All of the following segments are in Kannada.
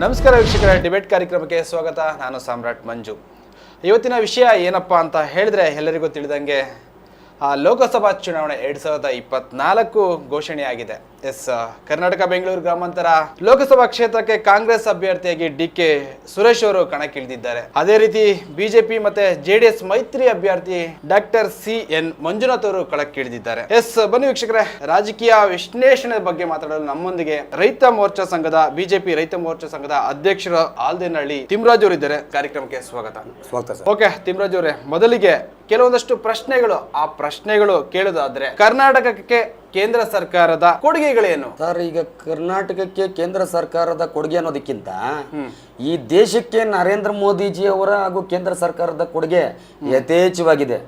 ನಮಸ್ಕಾರ ವೀಕ್ಷಕರ, ಡಿಬೇಟ್ ಕಾರ್ಯಕ್ರಮಕ್ಕೆ ಸ್ವಾಗತ. ನಾನು ಸಾಮ್ರಾಟ್ ಮಂಜು. ಇವತ್ತಿನ ವಿಷಯ ಏನಪ್ಪ ಅಂತ ಹೇಳಿದ್ರೆ ಎಲ್ಲರಿಗೂ ತಿಳಿದಂಗೆ ಲೋಕಸಭಾ ಚುನಾವಣೆ 2024 ಘೋಷಣೆಯಾಗಿದೆ. ಕರ್ನಾಟಕ ಬೆಂಗಳೂರು ಗ್ರಾಮಾಂತರ ಲೋಕಸಭಾ ಕ್ಷೇತ್ರಕ್ಕೆ ಕಾಂಗ್ರೆಸ್ ಅಭ್ಯರ್ಥಿಯಾಗಿ ಡಿ.ಕೆ. ಸುರೇಶ್ ಅವರು ಕಣಕ್ಕಿಳಿದಿದ್ದಾರೆ. ಅದೇ ರೀತಿ ಬಿಜೆಪಿ ಮತ್ತೆ ಜೆಡಿಎಸ್ ಮೈತ್ರಿ ಅಭ್ಯರ್ಥಿ ಡಾಕ್ಟರ್ ಸಿ.ಎನ್. ಮಂಜುನಾಥ್ ಅವರು ಕಣಕ್ಕಿಳಿದಿದ್ದಾರೆ. ಬನ್ನಿ ವೀಕ್ಷಕರೇ, ರಾಜಕೀಯ ವಿಶ್ಲೇಷಣೆ ಬಗ್ಗೆ ಮಾತಾಡಲು ನಮ್ಮೊಂದಿಗೆ ರೈತ ಮೋರ್ಚಾ ಸಂಘದ ಬಿಜೆಪಿ ರೈತ ಮೋರ್ಚಾ ಸಂಘದ ಅಧ್ಯಕ್ಷರು ಆಲ್ದೇನಹಳ್ಳಿ ತಿಮ್ಮರಾಜ್ ಅವರು ಇದ್ದಾರೆ. ಕಾರ್ಯಕ್ರಮಕ್ಕೆ ಸ್ವಾಗತ. ಓಕೆ ತಿಮ್ಮರಾಜ್ ಅವರೇ, ಮೊದಲಿಗೆ ಕೆಲವೊಂದಷ್ಟು ಪ್ರಶ್ನೆಗಳು. ಆ ಪ್ರಶ್ನೆಗಳು ಕೇಳೋದಾದ್ರೆ, ಕರ್ನಾಟಕಕ್ಕೆ ಕೇಂದ್ರ ಸರ್ಕಾರದ ಕೊಡುಗೆಗಳೇನು ಸರ್? ಈಗ ಕರ್ನಾಟಕಕ್ಕೆ ಕೇಂದ್ರ ಸರ್ಕಾರದ ಕೊಡುಗೆ ಅನ್ನೋದಕ್ಕಿಂತ ಈ ದೇಶಕ್ಕೆ ನರೇಂದ್ರ ಮೋದಿಜಿ ಅವರ ಹಾಗೂ ಕೇಂದ್ರ ಸರ್ಕಾರದ ಕೊಡುಗೆ ಯಥೇಚ್ಛವಾಗಿದೆ.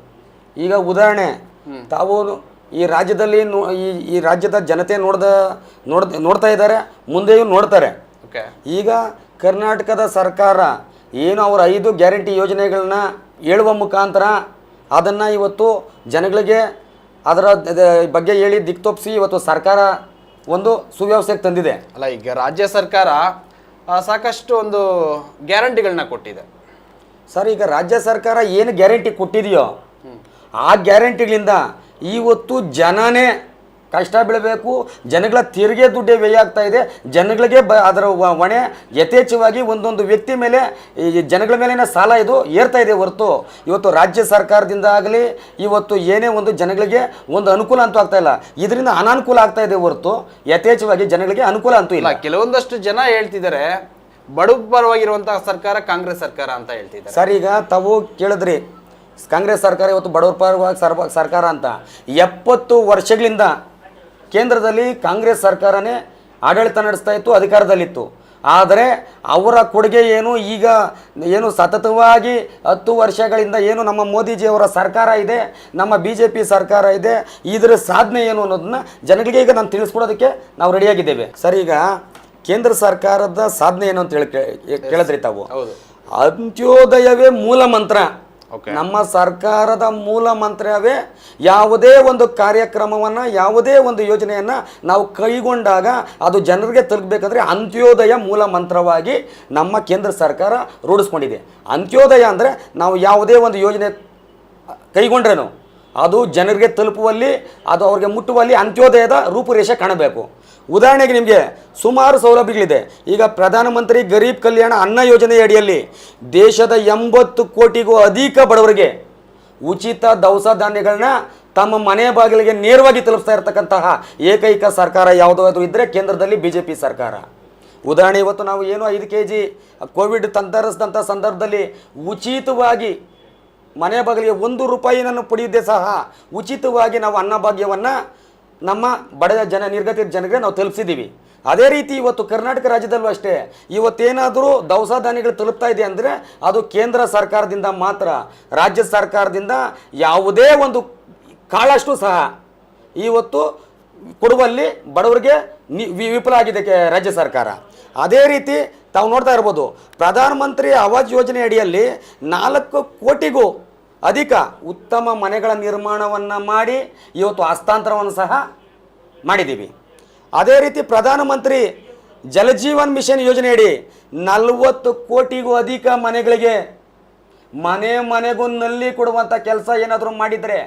ಈಗ ಉದಾಹರಣೆ, ತಾವು ಈ ರಾಜ್ಯದಲ್ಲಿ ಈ ರಾಜ್ಯದ ಜನತೆ ನೋಡ್ತಾ ಇದ್ದಾರೆ, ಮುಂದೆಯೂ ನೋಡ್ತಾರೆ. ಈಗ ಕರ್ನಾಟಕದ ಸರ್ಕಾರ ಏನು ಅವರ 5 ಗ್ಯಾರಂಟಿ ಯೋಜನೆಗಳನ್ನ ಹೇಳುವ ಮುಖಾಂತರ ಅದನ್ನು ಇವತ್ತು ಜನಗಳಿಗೆ ಅದರ ಬಗ್ಗೆ ಹೇಳಿ ದಿಕ್ತೋಪಿಸಿ ಇವತ್ತು ಸರ್ಕಾರ ಒಂದು ಸುವ್ಯವಸ್ಥೆಗೆ ತಂದಿದೆ. ಅಲ್ಲ, ಈಗ ರಾಜ್ಯ ಸರ್ಕಾರ ಸಾಕಷ್ಟು ಒಂದು ಗ್ಯಾರಂಟಿಗಳನ್ನ ಕೊಟ್ಟಿದೆ ಸರ್. ಈಗ ರಾಜ್ಯ ಸರ್ಕಾರ ಏನು ಗ್ಯಾರಂಟಿ ಕೊಟ್ಟಿದೆಯೋ ಆ ಗ್ಯಾರಂಟಿಗಳಿಂದ ಇವತ್ತು ಜನನೇ ಕಷ್ಟ ಬೀಳಬೇಕು. ಜನಗಳ ತೆರಿಗೆ ದುಡ್ಡೇ ವ್ಯಯ ಆಗ್ತಾ ಇದೆ. ಜನಗಳಿಗೆ ಅದರ ಹೊಣೆ ಯಥೇಚ್ಛವಾಗಿ ಒಂದೊಂದು ವ್ಯಕ್ತಿ ಮೇಲೆ, ಈ ಜನಗಳ ಮೇಲಿನ ಸಾಲ ಇದು ಏರ್ತಾ ಇದೆ ಹೊರತು ಇವತ್ತು ರಾಜ್ಯ ಸರ್ಕಾರದಿಂದ ಆಗಲಿ ಇವತ್ತು ಏನೇ ಒಂದು ಜನಗಳಿಗೆ ಒಂದು ಅನುಕೂಲ ಅಂತೂ ಆಗ್ತಾ ಇಲ್ಲ. ಇದರಿಂದ ಅನಾನುಕೂಲ ಆಗ್ತಾ ಇದೆ ಹೊರತು ಯಥೇಚ್ಛವಾಗಿ ಜನಗಳಿಗೆ ಅನುಕೂಲ ಅಂತೂ ಇಲ್ಲ. ಕೆಲವೊಂದಷ್ಟು ಜನ ಹೇಳ್ತಿದ್ದಾರೆ ಬಡವ ಪರವಾಗಿರುವಂತಹ ಸರ್ಕಾರ ಕಾಂಗ್ರೆಸ್ ಸರ್ಕಾರ ಅಂತ ಹೇಳ್ತಿದ್ದಾರೆ. ಸರ್, ಈಗ ತಾವು ಕೇಳಿದ್ರಿ ಕಾಂಗ್ರೆಸ್ ಸರ್ಕಾರ ಇವತ್ತು ಬಡವರ ಪರವಾಗಿ ಸರ್ಕಾರ ಅಂತ. 70 ವರ್ಷಗಳಿಂದ ಕೇಂದ್ರದಲ್ಲಿ ಕಾಂಗ್ರೆಸ್ ಸರ್ಕಾರನೇ ಆಡಳಿತ ನಡೆಸ್ತಾ ಇತ್ತು, ಅಧಿಕಾರದಲ್ಲಿತ್ತು. ಆದರೆ ಅವರ ಕೊಡುಗೆ ಏನು, ಈಗ ಏನು ಸತತವಾಗಿ 10 ವರ್ಷಗಳಿಂದ ಏನು ನಮ್ಮ ಮೋದಿಜಿಯವರ ಸರ್ಕಾರ ಇದೆ, ನಮ್ಮ BJP ಸರ್ಕಾರ ಇದೆ, ಇದರ ಸಾಧನೆ ಏನು ಅನ್ನೋದನ್ನ ಜನಗಳಿಗೆ ಈಗ ನಾನು ತಿಳಿಸ್ಕೊಡೋದಕ್ಕೆ ನಾವು ರೆಡಿಯಾಗಿದ್ದೇವೆ. ಸರ್, ಈಗ ಕೇಂದ್ರ ಸರ್ಕಾರದ ಸಾಧನೆ ಏನು ಅಂತ ಕೇಳಿದ್ರಿ ತಾವು. ಅಂತ್ಯೋದಯವೇ ಮೂಲ ಮಂತ್ರ. ನಮ್ಮ ಸರ್ಕಾರದ ಮೂಲ ಮಂತ್ರವೇ ಯಾವುದೇ ಒಂದು ಕಾರ್ಯಕ್ರಮವನ್ನು, ಯಾವುದೇ ಒಂದು ಯೋಜನೆಯನ್ನು ನಾವು ಕೈಗೊಂಡಾಗ ಅದು ಜನರಿಗೆ ತಲುಪಬೇಕಂದ್ರೆ ಅಂತ್ಯೋದಯ ಮೂಲ ಮಂತ್ರವಾಗಿ ನಮ್ಮ ಕೇಂದ್ರ ಸರ್ಕಾರ ರೂಢಿಸ್ಕೊಂಡಿದೆ. ಅಂತ್ಯೋದಯ ಅಂದರೆ ನಾವು ಯಾವುದೇ ಒಂದು ಯೋಜನೆ ಕೈಗೊಂಡ್ರೇನು ಅದು ಜನರಿಗೆ ತಲುಪುವಲ್ಲಿ, ಅದು ಅವ್ರಿಗೆ ಮುಟ್ಟುವಲ್ಲಿ ಅಂತ್ಯೋದಯದ ರೂಪುರೇಷೆ ಕಾಣಬೇಕು. ಉದಾಹರಣೆಗೆ ನಿಮಗೆ ಸುಮಾರು ಸೌಲಭ್ಯಗಳಿದೆ. ಈಗ ಪ್ರಧಾನಮಂತ್ರಿ ಗರೀಬ್ ಕಲ್ಯಾಣ ಅನ್ನ ಯೋಜನೆ ಅಡಿಯಲ್ಲಿ ದೇಶದ 80 ಕೋಟಿಗೂ ಅಧಿಕ ಬಡವರಿಗೆ ಉಚಿತ ದವಸ ಧಾನ್ಯಗಳನ್ನ ತಮ್ಮ ಮನೆ ಬಾಗಿಲಿಗೆ ನೇರವಾಗಿ ತಲುಪಿಸ್ತಾ ಇರತಕ್ಕಂತಹ ಏಕೈಕ ಸರ್ಕಾರ ಯಾವುದಾದ್ರೂ ಇದ್ದರೆ ಕೇಂದ್ರದಲ್ಲಿ BJP ಸರ್ಕಾರ. ಉದಾಹರಣೆ, ಇವತ್ತು ನಾವು ಏನು 5 kg ಕೋವಿಡ್ ತಂತರಿಸಿದಂಥ ಸಂದರ್ಭದಲ್ಲಿ ಉಚಿತವಾಗಿ ಮನೆ ಬಾಗಿಲಿಗೆ 1 ರೂಪಾಯಿನನ್ನು ಪಡೆಯುವುದೇ ಸಹ ಉಚಿತವಾಗಿ ನಾವು ಅನ್ನಭಾಗ್ಯವನ್ನು ನಮ್ಮ ಬಡ ನಿರ್ಗತಿತ ಜನರಿಗೆ ನಾವು ತಲುಪಿಸಿದ್ದೀವಿ. ಅದೇ ರೀತಿ ಇವತ್ತು ಕರ್ನಾಟಕ ರಾಜ್ಯದಲ್ಲೂ ಅಷ್ಟೇ, ಇವತ್ತೇನಾದರೂ ದವಸ ಧಾನ್ಯಗಳು ತಲುಪ್ತಾ ಇದೆ ಅಂದರೆ ಅದು ಕೇಂದ್ರ ಸರ್ಕಾರದಿಂದ ಮಾತ್ರ. ರಾಜ್ಯ ಸರ್ಕಾರದಿಂದ ಯಾವುದೇ ಒಂದು ಕಾಳಷ್ಟು ಸಹ ಇವತ್ತು ಕೊಡುವಲ್ಲಿ ಬಡವರಿಗೆ ವಿಫಲ ಆಗಿದೆ ರಾಜ್ಯ ಸರ್ಕಾರ. ಅದೇ ರೀತಿ ತಾವು ನೋಡ್ತಾ ಇರ್ಬೋದು, ಪ್ರಧಾನಮಂತ್ರಿ ಆವಾಸ್ ಯೋಜನೆ ಅಡಿಯಲ್ಲಿ 4 ಕೋಟಿಗೂ ಅಧಿಕ ಉತ್ತಮ ಮನೆಗಳ ನಿರ್ಮಾಣವನ್ನು ಮಾಡಿ ಇವತ್ತು ಹಸ್ತಾಂತರವನ್ನು ಸಹ ಮಾಡಿದ್ದೀವಿ. ಅದೇ ರೀತಿ ಪ್ರಧಾನಮಂತ್ರಿ ಜಲಜೀವನ್ ಮಿಷನ್ ಯೋಜನೆಯಡಿ 40 ಕೋಟಿಗೂ ಅಧಿಕ ಮನೆಗಳಿಗೆ ಮನೆಗೂ ನಲ್ಲಿ ಕೊಡುವಂಥ ಕೆಲಸ ಏನಾದರೂ ಮಾಡಿದರೆ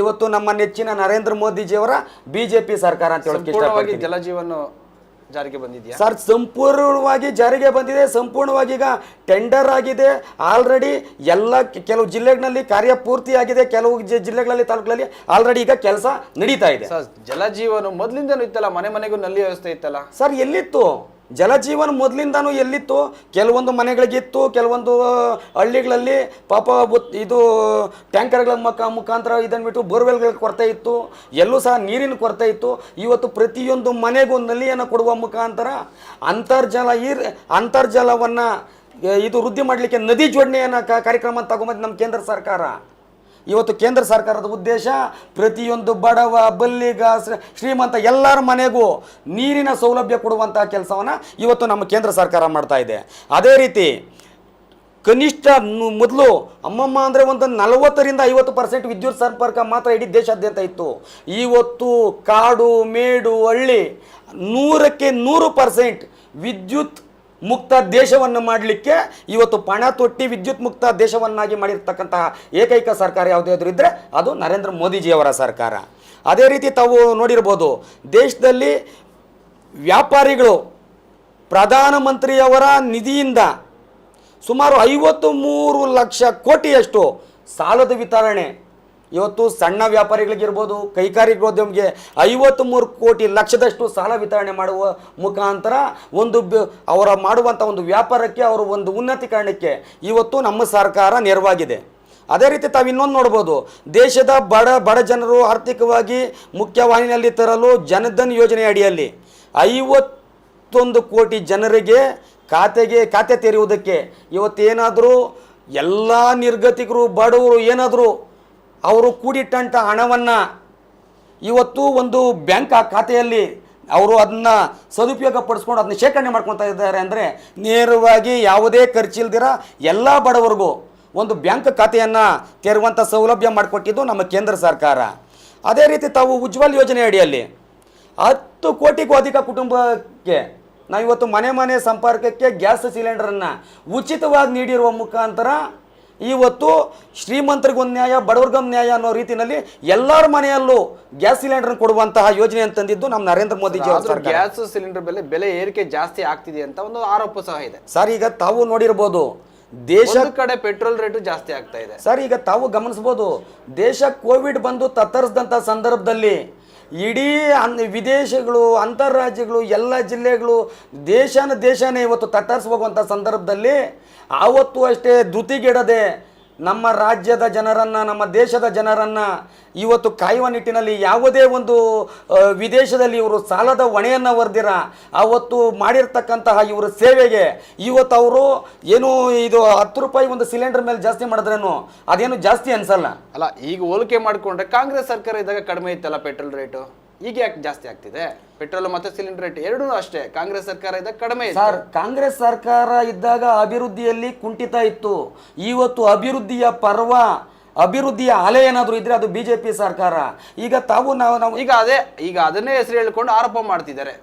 ಇವತ್ತು ನಮ್ಮ ನೆಚ್ಚಿನ ನರೇಂದ್ರ ಮೋದಿಜಿಯವರ BJP ಸರ್ಕಾರ ಅಂತ ಹೇಳೋಕ್ಕೆ ಜಲಜೀವನ್ ಜಾರಿಗೆ ಬಂದಿದೆಯಾ ಸರ್? ಸಂಪೂರ್ಣವಾಗಿ ಜಾರಿಗೆ ಬಂದಿದೆ. ಸಂಪೂರ್ಣವಾಗಿ ಈಗ ಟೆಂಡರ್ ಆಗಿದೆ ಆಲ್ರೆಡಿ. ಕೆಲವು ಜಿಲ್ಲೆಗಳಲ್ಲಿ ಕಾರ್ಯ ಪೂರ್ತಿಯಾಗಿದೆ, ಕೆಲವು ಜಿಲ್ಲೆಗಳಲ್ಲಿ ತಾಲೂಕುಗಳಲ್ಲಿ ಆಲ್ರೆಡಿ ಈಗ ಕೆಲಸ ನಡೀತಾ ಇದೆ. ಸರ್, ಜಲಜೀವನ ಮೊದಲಿಂದನೂ ಇತ್ತಲ್ಲ, ಮನೆಗೂ ನಲ್ಲಿ ವ್ಯವಸ್ಥೆ ಇತ್ತಲ್ಲ ಸರ್? ಎಲ್ಲಿತ್ತು ಜಲಜೀವನ? ಮೊದಲಿಂದಾನು ಎಲ್ಲಿತ್ತು? ಕೆಲವೊಂದು ಮನೆಗಳಿಗಿತ್ತು, ಕೆಲವೊಂದು ಹಳ್ಳಿಗಳಲ್ಲಿ ಪಾಪ ಇದು ಟ್ಯಾಂಕರ್ಗಳ ಮುಖಾಂತರ ಇದನ್ನು ಬಿಟ್ಟು ಬೋರ್ವೆಲ್ಗಳ ಕೊರತೆ ಇತ್ತು, ಎಲ್ಲೂ ಸಹ ನೀರಿನ ಕೊರತೆ ಇತ್ತು. ಇವತ್ತು ಪ್ರತಿಯೊಂದು ಮನೆಗೂ ನಲ್ಲಿಯನ್ನು ಕೊಡುವ ಮುಖಾಂತರ ಅಂತರ್ಜಲವನ್ನು ಇದು ವೃದ್ಧಿ ಮಾಡಲಿಕ್ಕೆ ನದಿ ಜೋಡಣೆಯನ್ನು ಕಾರ್ಯಕ್ರಮ ತಗೊಂಬಂದು ನಮ್ಮ ಕೇಂದ್ರ ಸರ್ಕಾರ. ಇವತ್ತು ಕೇಂದ್ರ ಸರ್ಕಾರದ ಉದ್ದೇಶ ಪ್ರತಿಯೊಂದು ಬಡವ, ಬಲ್ಲಿಗ, ಶ್ರೀಮಂತ ಎಲ್ಲರ ಮನೆಗೂ ನೀರಿನ ಸೌಲಭ್ಯ ಕೊಡುವಂಥ ಕೆಲಸವನ್ನು ಇವತ್ತು ನಮ್ಮ ಕೇಂದ್ರ ಸರ್ಕಾರ ಮಾಡ್ತಾ ಇದೆ. ಅದೇ ರೀತಿ ಕನಿಷ್ಠ ಮೊದಲು ಅಮ್ಮಮ್ಮ ಅಂದರೆ ಒಂದು 40ರಿಂದ 50% ವಿದ್ಯುತ್ ಸಂಪರ್ಕ ಮಾತ್ರ ಇಡೀ ದೇಶಾದ್ಯಂತ ಇತ್ತು. ಇವತ್ತು ಕಾಡು ಮೇಡು ಹಳ್ಳಿ 100ಕ್ಕೆ 100% ವಿದ್ಯುತ್ ಮುಕ್ತ ದೇಶವನ್ನು ಮಾಡಲಿಕ್ಕೆ ಇವತ್ತು ಪಣ ತೊಟ್ಟಿ ವಿದ್ಯುತ್ ಮುಕ್ತ ದೇಶವನ್ನಾಗಿ ಮಾಡಿರ್ತಕ್ಕಂತಹ ಏಕೈಕ ಸರ್ಕಾರ ಯಾವುದಾದ್ರೂ ಇದ್ದರೆ ಅದು ನರೇಂದ್ರ ಮೋದಿಜಿಯವರ ಸರ್ಕಾರ. ಅದೇ ರೀತಿ ತಾವು ನೋಡಿರ್ಬೋದು, ದೇಶದಲ್ಲಿ ವ್ಯಾಪಾರಿಗಳು ಪ್ರಧಾನಮಂತ್ರಿಯವರ ನಿಧಿಯಿಂದ ಸುಮಾರು 53 ಲಕ್ಷ ಕೋಟಿಯಷ್ಟು ಸಾಲದ ವಿತರಣೆ. ಇವತ್ತು ಸಣ್ಣ ವ್ಯಾಪಾರಿಗಳಿಗಿರ್ಬೋದು, ಕೈಗಾರಿಕೋದ್ಯಮಿಗೆ 53 ಕೋಟಿ ಲಕ್ಷದಷ್ಟು ಸಾಲ ವಿತರಣೆ ಮಾಡುವ ಮುಖಾಂತರ ಅವರ ಮಾಡುವಂಥ ಒಂದು ವ್ಯಾಪಾರಕ್ಕೆ, ಅವರ ಒಂದು ಉನ್ನತೀಕರಣಕ್ಕೆ ಇವತ್ತು ನಮ್ಮ ಸರ್ಕಾರ ನೆರವಾಗಿದೆ. ಅದೇ ರೀತಿ ತಾವು ಇನ್ನೊಂದು ನೋಡ್ಬೋದು, ದೇಶದ ಬಡ ಜನರು ಆರ್ಥಿಕವಾಗಿ ಮುಖ್ಯವಾಹಿನಿಯಲ್ಲಿ ತರಲು ಜನಧನ್ ಯೋಜನೆ ಅಡಿಯಲ್ಲಿ 51 ಕೋಟಿ ಜನರಿಗೆ ಖಾತೆ ತೆರೆಯುವುದಕ್ಕೆ ಇವತ್ತೇನಾದರೂ ಎಲ್ಲ ನಿರ್ಗತಿಕರು ಬಡವರು ಏನಾದರೂ ಅವರು ಕೂಡಿಟ್ಟಂಥ ಹಣವನ್ನು ಇವತ್ತು ಒಂದು ಬ್ಯಾಂಕ್ ಖಾತೆಯಲ್ಲಿ ಅವರು ಅದನ್ನು ಸದುಪಯೋಗ ಪಡಿಸ್ಕೊಂಡು ಅದನ್ನ ಶೇಖರಣೆ ಮಾಡ್ಕೊತಾ ಇದ್ದಾರೆ ಅಂದರೆ ನೇರವಾಗಿ ಯಾವುದೇ ಖರ್ಚಿಲ್ದಿರ ಎಲ್ಲ ಬಡವರಿಗೂ ಒಂದು ಬ್ಯಾಂಕ್ ಖಾತೆಯನ್ನು ತೆರೆಯುವಂಥ ಸೌಲಭ್ಯ ಮಾಡಿಕೊಟ್ಟಿದ್ದು ನಮ್ಮ ಕೇಂದ್ರ ಸರ್ಕಾರ. ಅದೇ ರೀತಿ ತಾವು ಉಜ್ವಲ್ ಯೋಜನೆ ಅಡಿಯಲ್ಲಿ 10 ಕೋಟಿಗೂ ಅಧಿಕ ಕುಟುಂಬಕ್ಕೆ ನಾವಿವತ್ತು ಮನೆ ಸಂಪರ್ಕಕ್ಕೆ ಗ್ಯಾಸ್ ಸಿಲಿಂಡರನ್ನು ಉಚಿತವಾಗಿ ನೀಡಿರುವ ಮುಖಾಂತರ ಇವತ್ತು ಶ್ರೀಮಂತರಿಗೊಂದು ನ್ಯಾಯ, ಬಡವರಿಗೊಂದು ನ್ಯಾಯ ಅನ್ನೋ ರೀತಿಯಲ್ಲಿ ಎಲ್ಲರ ಮನೆಯಲ್ಲೂ ಗ್ಯಾಸ್ ಸಿಲಿಂಡರ್ ಕೊಡುವಂತಹ ಯೋಜನೆ ಅಂತಂದಿದ್ದು ನಮ್ಮ ನರೇಂದ್ರ ಮೋದಿಜಿ ಅವರು. ಗ್ಯಾಸ್ ಸಿಲಿಂಡರ್ ಬೆಲೆ ಏರಿಕೆ ಜಾಸ್ತಿ ಆಗ್ತಿದೆ ಅಂತ ಒಂದು ಆರೋಪ ಸಹ ಇದೆ ಸರ್. ಈಗ ತಾವು ನೋಡಿರ್ಬೋದು, ದೇಶ ಕಡೆ ಪೆಟ್ರೋಲ್ ರೇಟು ಜಾಸ್ತಿ ಆಗ್ತಾ ಇದೆ ಸರ್. ಈಗ ತಾವು ಗಮನಿಸ್ಬೋದು, ದೇಶ ಕೋವಿಡ್ ಬಂದು ತತ್ತರಿಸಿದಂಥ ಸಂದರ್ಭದಲ್ಲಿ ಇಡೀ ವಿದೇಶಗಳು, ಅಂತಾರಾಜ್ಯಗಳು, ಎಲ್ಲ ಜಿಲ್ಲೆಗಳು ದೇಶನೇ ಇವತ್ತು ತತ್ತರಿಸಿ ಹೋಗುವಂಥ ಸಂದರ್ಭದಲ್ಲಿ ಆವತ್ತು ಅಷ್ಟೇ ಧೃತಿಗೆಡದೆ ನಮ್ಮ ರಾಜ್ಯದ ಜನರನ್ನು, ನಮ್ಮ ದೇಶದ ಜನರನ್ನು ಇವತ್ತು ಕಾಯುವ ನಿಟ್ಟಿನಲ್ಲಿ ಯಾವುದೇ ಒಂದು ವಿದೇಶದಲ್ಲಿ ಇವರು ಸಾಲದ ಹೊಣೆಯನ್ನು ಹೊರದಿರ ಅವತ್ತು ಮಾಡಿರ್ತಕ್ಕಂತಹ ಇವರ ಸೇವೆಗೆ ಇವತ್ತು ಅವರು ಏನು ಇದು 10 ರೂಪಾಯಿ ಒಂದು ಸಿಲಿಂಡರ್ ಮೇಲೆ ಜಾಸ್ತಿ ಮಾಡಿದ್ರೇನು ಅದೇನು ಜಾಸ್ತಿ ಅನ್ಸಲ್ಲ ಅಲ್ಲ. ಈಗ ಹೋಲಿಕೆ ಮಾಡಿಕೊಂಡ್ರೆ ಕಾಂಗ್ರೆಸ್ ಸರ್ಕಾರ ಇದ್ದಾಗ ಕಡಿಮೆ ಇತ್ತಲ್ಲ ಪೆಟ್ರೋಲ್ ರೇಟು, ಈಗ ಯಾಕೆ ಜಾಸ್ತಿ ಆಗ್ತಿದೆ? ಪೆಟ್ರೋಲ್ ಮತ್ತೆ ಸಿಲಿಂಡರ್ ರೇಟ್ ಎರಡೂ ಅಷ್ಟೇ ಕಾಂಗ್ರೆಸ್ ಸರ್ಕಾರ ಇದ್ದಾಗ ಕಡಿಮೆ ಇತ್ತು. ಸರ್, ಕಾಂಗ್ರೆಸ್ ಸರ್ಕಾರ ಇದ್ದಾಗ ಅಭಿವೃದ್ಧಿಯಲ್ಲಿ ಕುಂಠಿತ ಇತ್ತು. ಇವತ್ತು ಅಭಿವೃದ್ಧಿಯ ಅಲೆ ಏನಾದರೂ ಇದ್ರೆ ಅದು ಬಿಜೆಪಿ ಸರ್ಕಾರ. ಈಗ ನಾವು ಈಗ ಅದನ್ನೇ ಹೆಸರು ಹೇಳಿಕೊಂಡು ಆರೋಪ ಮಾಡ್ತಿದ್ದಾರೆ.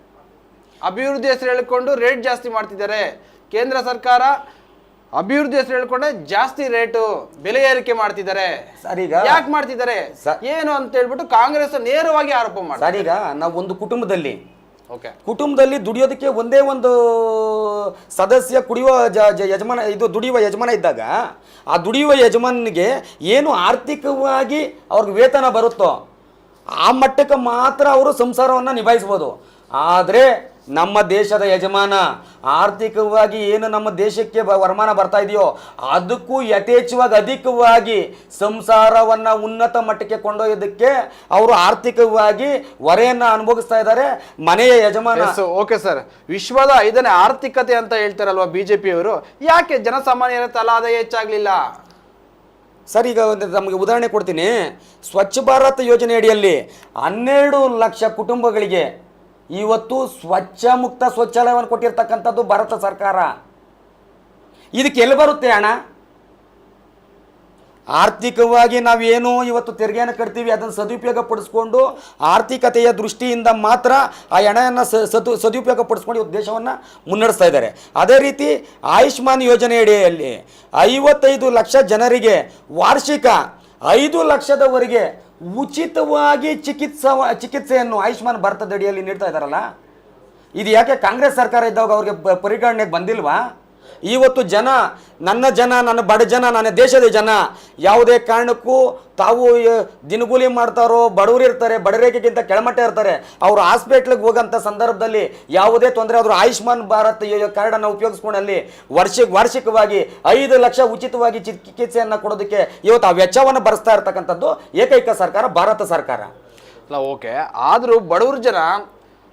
ಅಭಿವೃದ್ಧಿ ಹೆಸರು ಹೇಳಿಕೊಂಡು ರೇಟ್ ಜಾಸ್ತಿ ಮಾಡ್ತಿದ್ದಾರೆ. ಕೇಂದ್ರ ಸರ್ಕಾರ ಅಭಿವೃದ್ಧಿ ಹೆಸರು ಹೇಳ್ಕೊಂಡೆ ಜಾಸ್ತಿ ರೇಟು ಬೆಲೆ ಏರಿಕೆ ಮಾಡ್ತಿದ್ದಾರೆ. ಯಾಕೆ ಮಾಡ್ತಿದ್ದಾರೆ ಏನು ಅಂತ ಹೇಳ್ಬಿಟ್ಟು ಕಾಂಗ್ರೆಸ್ ನೇರವಾಗಿ ಆರೋಪ ಮಾಡ್ತಾರೆ. ಸರ್, ಈಗ ನಾವು ಒಂದು ಕುಟುಂಬದಲ್ಲಿ ದುಡಿಯೋದಕ್ಕೆ ಒಂದೇ ಒಂದು ಸದಸ್ಯ ದುಡಿಯುವ ಯಜಮಾನ ಇದ್ದಾಗ ಆ ದುಡಿಯುವ ಯಜಮಾನಿಗೆ ಏನು ಆರ್ಥಿಕವಾಗಿ ಅವ್ರಿಗೆ ವೇತನ ಬರುತ್ತೋ ಆ ಮಟ್ಟಕ್ಕೆ ಮಾತ್ರ ಅವರು ಸಂಸಾರವನ್ನು ನಿಭಾಯಿಸ್ಬೋದು. ಆದರೆ ನಮ್ಮ ದೇಶದ ಯಜಮಾನ ಆರ್ಥಿಕವಾಗಿ ಏನು ನಮ್ಮ ದೇಶಕ್ಕೆ ವರಮಾನ ಬರ್ತಾ ಇದೆಯೋ ಅದಕ್ಕೂ ಯಥೇಚ್ಛವಾಗಿ ಅಧಿಕವಾಗಿ ಸಂಸಾರವನ್ನು ಉನ್ನತ ಮಟ್ಟಕ್ಕೆ ಕೊಂಡೊಯ್ಯೋದಕ್ಕೆ ಅವರು ಆರ್ಥಿಕವಾಗಿ ಹೊರೆಯನ್ನು ಅನುಭವಿಸ್ತಾ ಇದ್ದಾರೆ ಮನೆಯ ಯಜಮಾನ. ಓಕೆ ಸರ್, ವಿಶ್ವದ 5ನೇ ಆರ್ಥಿಕತೆ ಅಂತ ಹೇಳ್ತಾರಲ್ವಾ ಬಿಜೆಪಿಯವರು, ಯಾಕೆ ಜನಸಾಮಾನ್ಯರ ತಲಾದಾಯ ಹೆಚ್ಚಾಗಲಿಲ್ಲ? ಸರ್, ಈಗ ನಮಗೆ ಉದಾಹರಣೆ ಕೊಡ್ತೀನಿ. ಸ್ವಚ್ಛ ಭಾರತ್ ಯೋಜನೆ ಅಡಿಯಲ್ಲಿ 12 ಲಕ್ಷ ಕುಟುಂಬಗಳಿಗೆ ಇವತ್ತು ಮುಕ್ತ ಶೌಚಾಲಯವನ್ನು ಕೊಟ್ಟಿರ್ತಕ್ಕಂಥದ್ದು ಭಾರತ ಸರ್ಕಾರ. ಇದಕ್ಕೆ ಎಲ್ಲಿ ಬರುತ್ತೆ ಹಣ? ಆರ್ಥಿಕವಾಗಿ ನಾವೇನು ಇವತ್ತು ತೆರಿಗೆಯನ್ನು ಕಟ್ತೀವಿ ಅದನ್ನು ಸದುಪಯೋಗ ಪಡಿಸ್ಕೊಂಡು ಆರ್ಥಿಕತೆಯ ದೃಷ್ಟಿಯಿಂದ ಮಾತ್ರ ಆ ಹಣವನ್ನು ಸದುಪಯೋಗ ಪಡಿಸ್ಕೊಂಡು ಇವತ್ತು ದೇಶವನ್ನು ಮುನ್ನಡೆಸ್ತಾ ಇದ್ದಾರೆ. ಅದೇ ರೀತಿ ಆಯುಷ್ಮಾನ್ ಯೋಜನೆ ಅಡಿಯಲ್ಲಿ 55 ಲಕ್ಷ ಜನರಿಗೆ ವಾರ್ಷಿಕ 5 ಲಕ್ಷದವರೆಗೆ ಉಚಿತವಾಗಿ ಚಿಕಿತ್ಸೆಯನ್ನು ಆಯುಷ್ಮಾನ್ ಭಾರತದ ಅಡಿಯಲ್ಲಿ ನೀಡ್ತಾ ಇದ್ದಾರಲ್ಲ, ಇದು ಯಾಕೆ ಕಾಂಗ್ರೆಸ್ ಸರ್ಕಾರ ಇದ್ದಾಗ ಅವ್ರಿಗೆ ಪರಿಗಣನೆಗೆ ಬಂದಿಲ್ವಾ? ಇವತ್ತು ನನ್ನ ಬಡ ಜನ, ನನ್ನ ದೇಶದ ಜನ ಯಾವುದೇ ಕಾರಣಕ್ಕೂ ತಾವು ದಿನಗೂಲಿ ಮಾಡ್ತಾರೋ, ಬಡವರು ಇರ್ತಾರೆ, ಬಡರೇಖೆಗಿಂತ ಕೆಳಮಟ್ಟ ಇರ್ತಾರೆ, ಅವರು ಹಾಸ್ಪಿಟ್ಲಿಗೆ ಹೋಗೋಂಥ ಸಂದರ್ಭದಲ್ಲಿ ಯಾವುದೇ ತೊಂದರೆ ಆದರೂ ಆಯುಷ್ಮಾನ್ ಭಾರತ್ ಕಾರ್ಡನ್ನು ಉಪಯೋಗಿಸ್ಕೊಂಡು ಅಲ್ಲಿ ವಾರ್ಷಿಕವಾಗಿ 5 ಲಕ್ಷ ಉಚಿತವಾಗಿ ಚಿಕಿತ್ಸೆಯನ್ನು ಕೊಡೋದಕ್ಕೆ ಇವತ್ತು ಆ ವೆಚ್ಚವನ್ನು ಭರಿಸ್ತಾ ಇರ್ತಕ್ಕಂಥದ್ದು ಏಕೈಕ ಸರ್ಕಾರ ಭಾರತ ಸರ್ಕಾರ. ಅಲ್ಲ, ಓಕೆ, ಆದರೂ ಬಡವರು ಜನ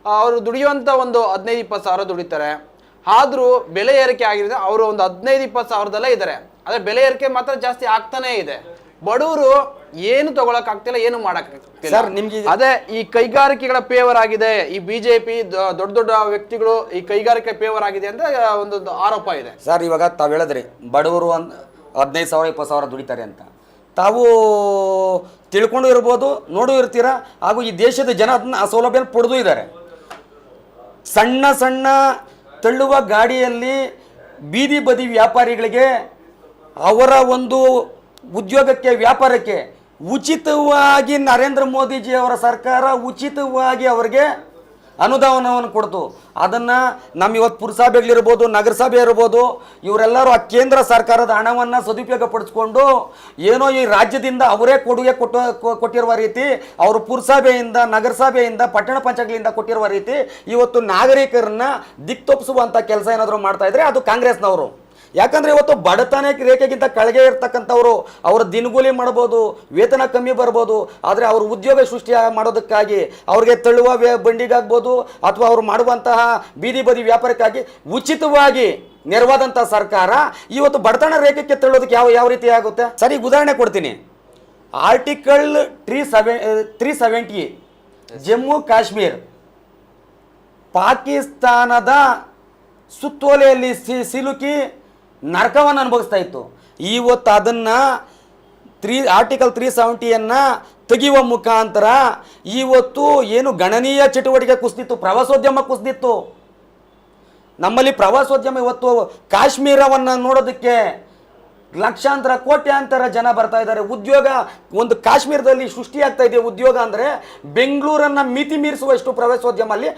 ಅವರು ದುಡಿಯುವಂಥ ಒಂದು 15-20 ಸಾವಿರ ದುಡಿತಾರೆ. ಆದರೂ ಬೆಲೆ ಏರಿಕೆ ಆಗಿದೆ, ಅವರು ಒಂದು 15-20 ಸಾವಿರದಲ್ಲೇ ಇದ್ದಾರೆ. ಆದರೆ ಬೆಲೆ ಏರಿಕೆ ಮಾತ್ರ ಜಾಸ್ತಿ ಆಗ್ತಾನೇ ಇದೆ. ಬಡವರು ಏನು ತಗೊಳಕ್ ಆಗ್ತಿಲ್ಲ, ಏನು ಮಾಡಕ್ ಆಗ್ತಿಲ್ಲ. ಅದೇ ಈ ಕೈಗಾರಿಕೆಗಳ ಫೇವರ್ ಆಗಿದೆ, ಈ ಬಿಜೆಪಿ ದೊಡ್ಡ ವ್ಯಕ್ತಿಗಳು ಈ ಕೈಗಾರಿಕೆ ಫೇವರ್ ಆಗಿದೆ ಅಂತ ಒಂದು ಆರೋಪ ಇದೆ. ಸರ್, ಇವಾಗ ತಾವು ಹೇಳಿದ್ರಿ ಬಡವರು 15 ಸಾವಿರ 20 ಸಾವಿರ ದುಡಿತಾರೆ ಅಂತ. ತಾವು ತಿಳ್ಕೊಂಡು ಇರ್ಬೋದು, ನೋಡು ಇರ್ತೀರಾ, ಹಾಗೂ ಈ ದೇಶದ ಜನ ಅದನ್ನ ಆ ಸೌಲಭ್ಯನ ಪಡೆದು ಇದ್ದಾರೆ. ಸಣ್ಣ ತಳ್ಳುವ ಗಾಡಿಯಲ್ಲಿ ಬೀದಿ ಬದಿ ವ್ಯಾಪಾರಿಗಳಿಗೆ ಅವರ ಒಂದು ಉದ್ಯೋಗಕ್ಕೆ ವ್ಯಾಪಾರಕ್ಕೆ ಉಚಿತವಾಗಿ ನರೇಂದ್ರ ಮೋದಿಜಿ ಅವರ ಸರ್ಕಾರ ಉಚಿತವಾಗಿ ಅವರಿಗೆ ಅನುದಾನವನ್ನು ಕೊಡ್ತು. ಅದನ್ನು ನಮ್ಮ ಇವತ್ತು ಪುರಸಭೆಗಳಿರ್ಬೋದು, ನಗರಸಭೆ ಇರ್ಬೋದು, ಇವರೆಲ್ಲರೂ ಆ ಕೇಂದ್ರ ಸರ್ಕಾರದ ಹಣವನ್ನು ಸದುಪಯೋಗ ಪಡಿಸ್ಕೊಂಡು ಏನೋ ಈ ರಾಜ್ಯದಿಂದ ಅವರೇ ಕೊಡುಗೆ ಕೊಟ್ಟಿರುವ ರೀತಿ, ಅವರು ಪುರಸಭೆಯಿಂದ, ನಗರಸಭೆಯಿಂದ, ಪಟ್ಟಣ ಪಂಚಾಯತ್ಗಳಿಂದ ಕೊಟ್ಟಿರುವ ರೀತಿ ಇವತ್ತು ನಾಗರಿಕರನ್ನ ದಿಕ್ತೊಪ್ಪಿಸುವಂಥ ಕೆಲಸ ಏನಾದರೂ ಮಾಡ್ತಾ ಇದ್ರೆ ಅದು ಕಾಂಗ್ರೆಸ್ನವರು. ಯಾಕಂದರೆ ಇವತ್ತು ಬಡತನ ರೇಖೆಗಿಂತ ಕೆಳಗೆ ಇರ್ತಕ್ಕಂಥವ್ರು ಅವ್ರ ದಿನಗೂಲಿ ಮಾಡ್ಬೋದು, ವೇತನ ಕಮ್ಮಿ ಬರ್ಬೋದು, ಆದರೆ ಅವ್ರ ಉದ್ಯೋಗ ಸೃಷ್ಟಿ ಮಾಡೋದಕ್ಕಾಗಿ ಅವ್ರಿಗೆ ತಳ್ಳುವ ಬಂಡಿಗಾಗ್ಬೋದು ಅಥವಾ ಅವ್ರು ಮಾಡುವಂತಹ ಬೀದಿ ಬದಿ ವ್ಯಾಪಾರಕ್ಕಾಗಿ ಉಚಿತವಾಗಿ ನೆರವಾದಂಥ ಸರ್ಕಾರ ಇವತ್ತು ಬಡತನ ರೇಖೆಗೆ ತಳ್ಳೋದಕ್ಕೆ ಯಾವ ರೀತಿ ಆಗುತ್ತೆ? ಸರಿ, ಉದಾಹರಣೆ ಕೊಡ್ತೀನಿ. ಆರ್ಟಿಕಲ್ 370 ಜಮ್ಮು ಕಾಶ್ಮೀರ್ ಪಾಕಿಸ್ತಾನದ ಸುತ್ತೋಲೆಯಲ್ಲಿ ಸಿಲುಕಿ ನರಕವನ್ನು ಅನುಭವಿಸ್ತಾ ಇತ್ತು. ಇವತ್ತು ಅದನ್ನು ಆರ್ಟಿಕಲ್ 370 ತೆಗೆಯುವ ಮುಖಾಂತರ ಇವತ್ತು ಏನು ಗಣನೀಯ ಚಟುವಟಿಕೆ ಕುಸಿದಿತ್ತು, ಪ್ರವಾಸೋದ್ಯಮ ಕುಸಿದಿತ್ತು. ನಮ್ಮಲ್ಲಿ ಪ್ರವಾಸೋದ್ಯಮ ಇವತ್ತು ಕಾಶ್ಮೀರವನ್ನು ನೋಡೋದಕ್ಕೆ ಲಕ್ಷಾಂತರ ಕೋಟ್ಯಾಂತರ ಜನ ಬರ್ತಾ ಇದ್ದಾರೆ. ಉದ್ಯೋಗ ಒಂದು ಕಾಶ್ಮೀರದಲ್ಲಿ ಸೃಷ್ಟಿಯಾಗ್ತಾ ಇದೆ. ಉದ್ಯೋಗ ಅಂದರೆ ಬೆಂಗಳೂರನ್ನು ಮಿತಿ ಮೀರಿಸುವಷ್ಟು ಪ್ರವಾಸೋದ್ಯಮ ಅಲ್ಲಿ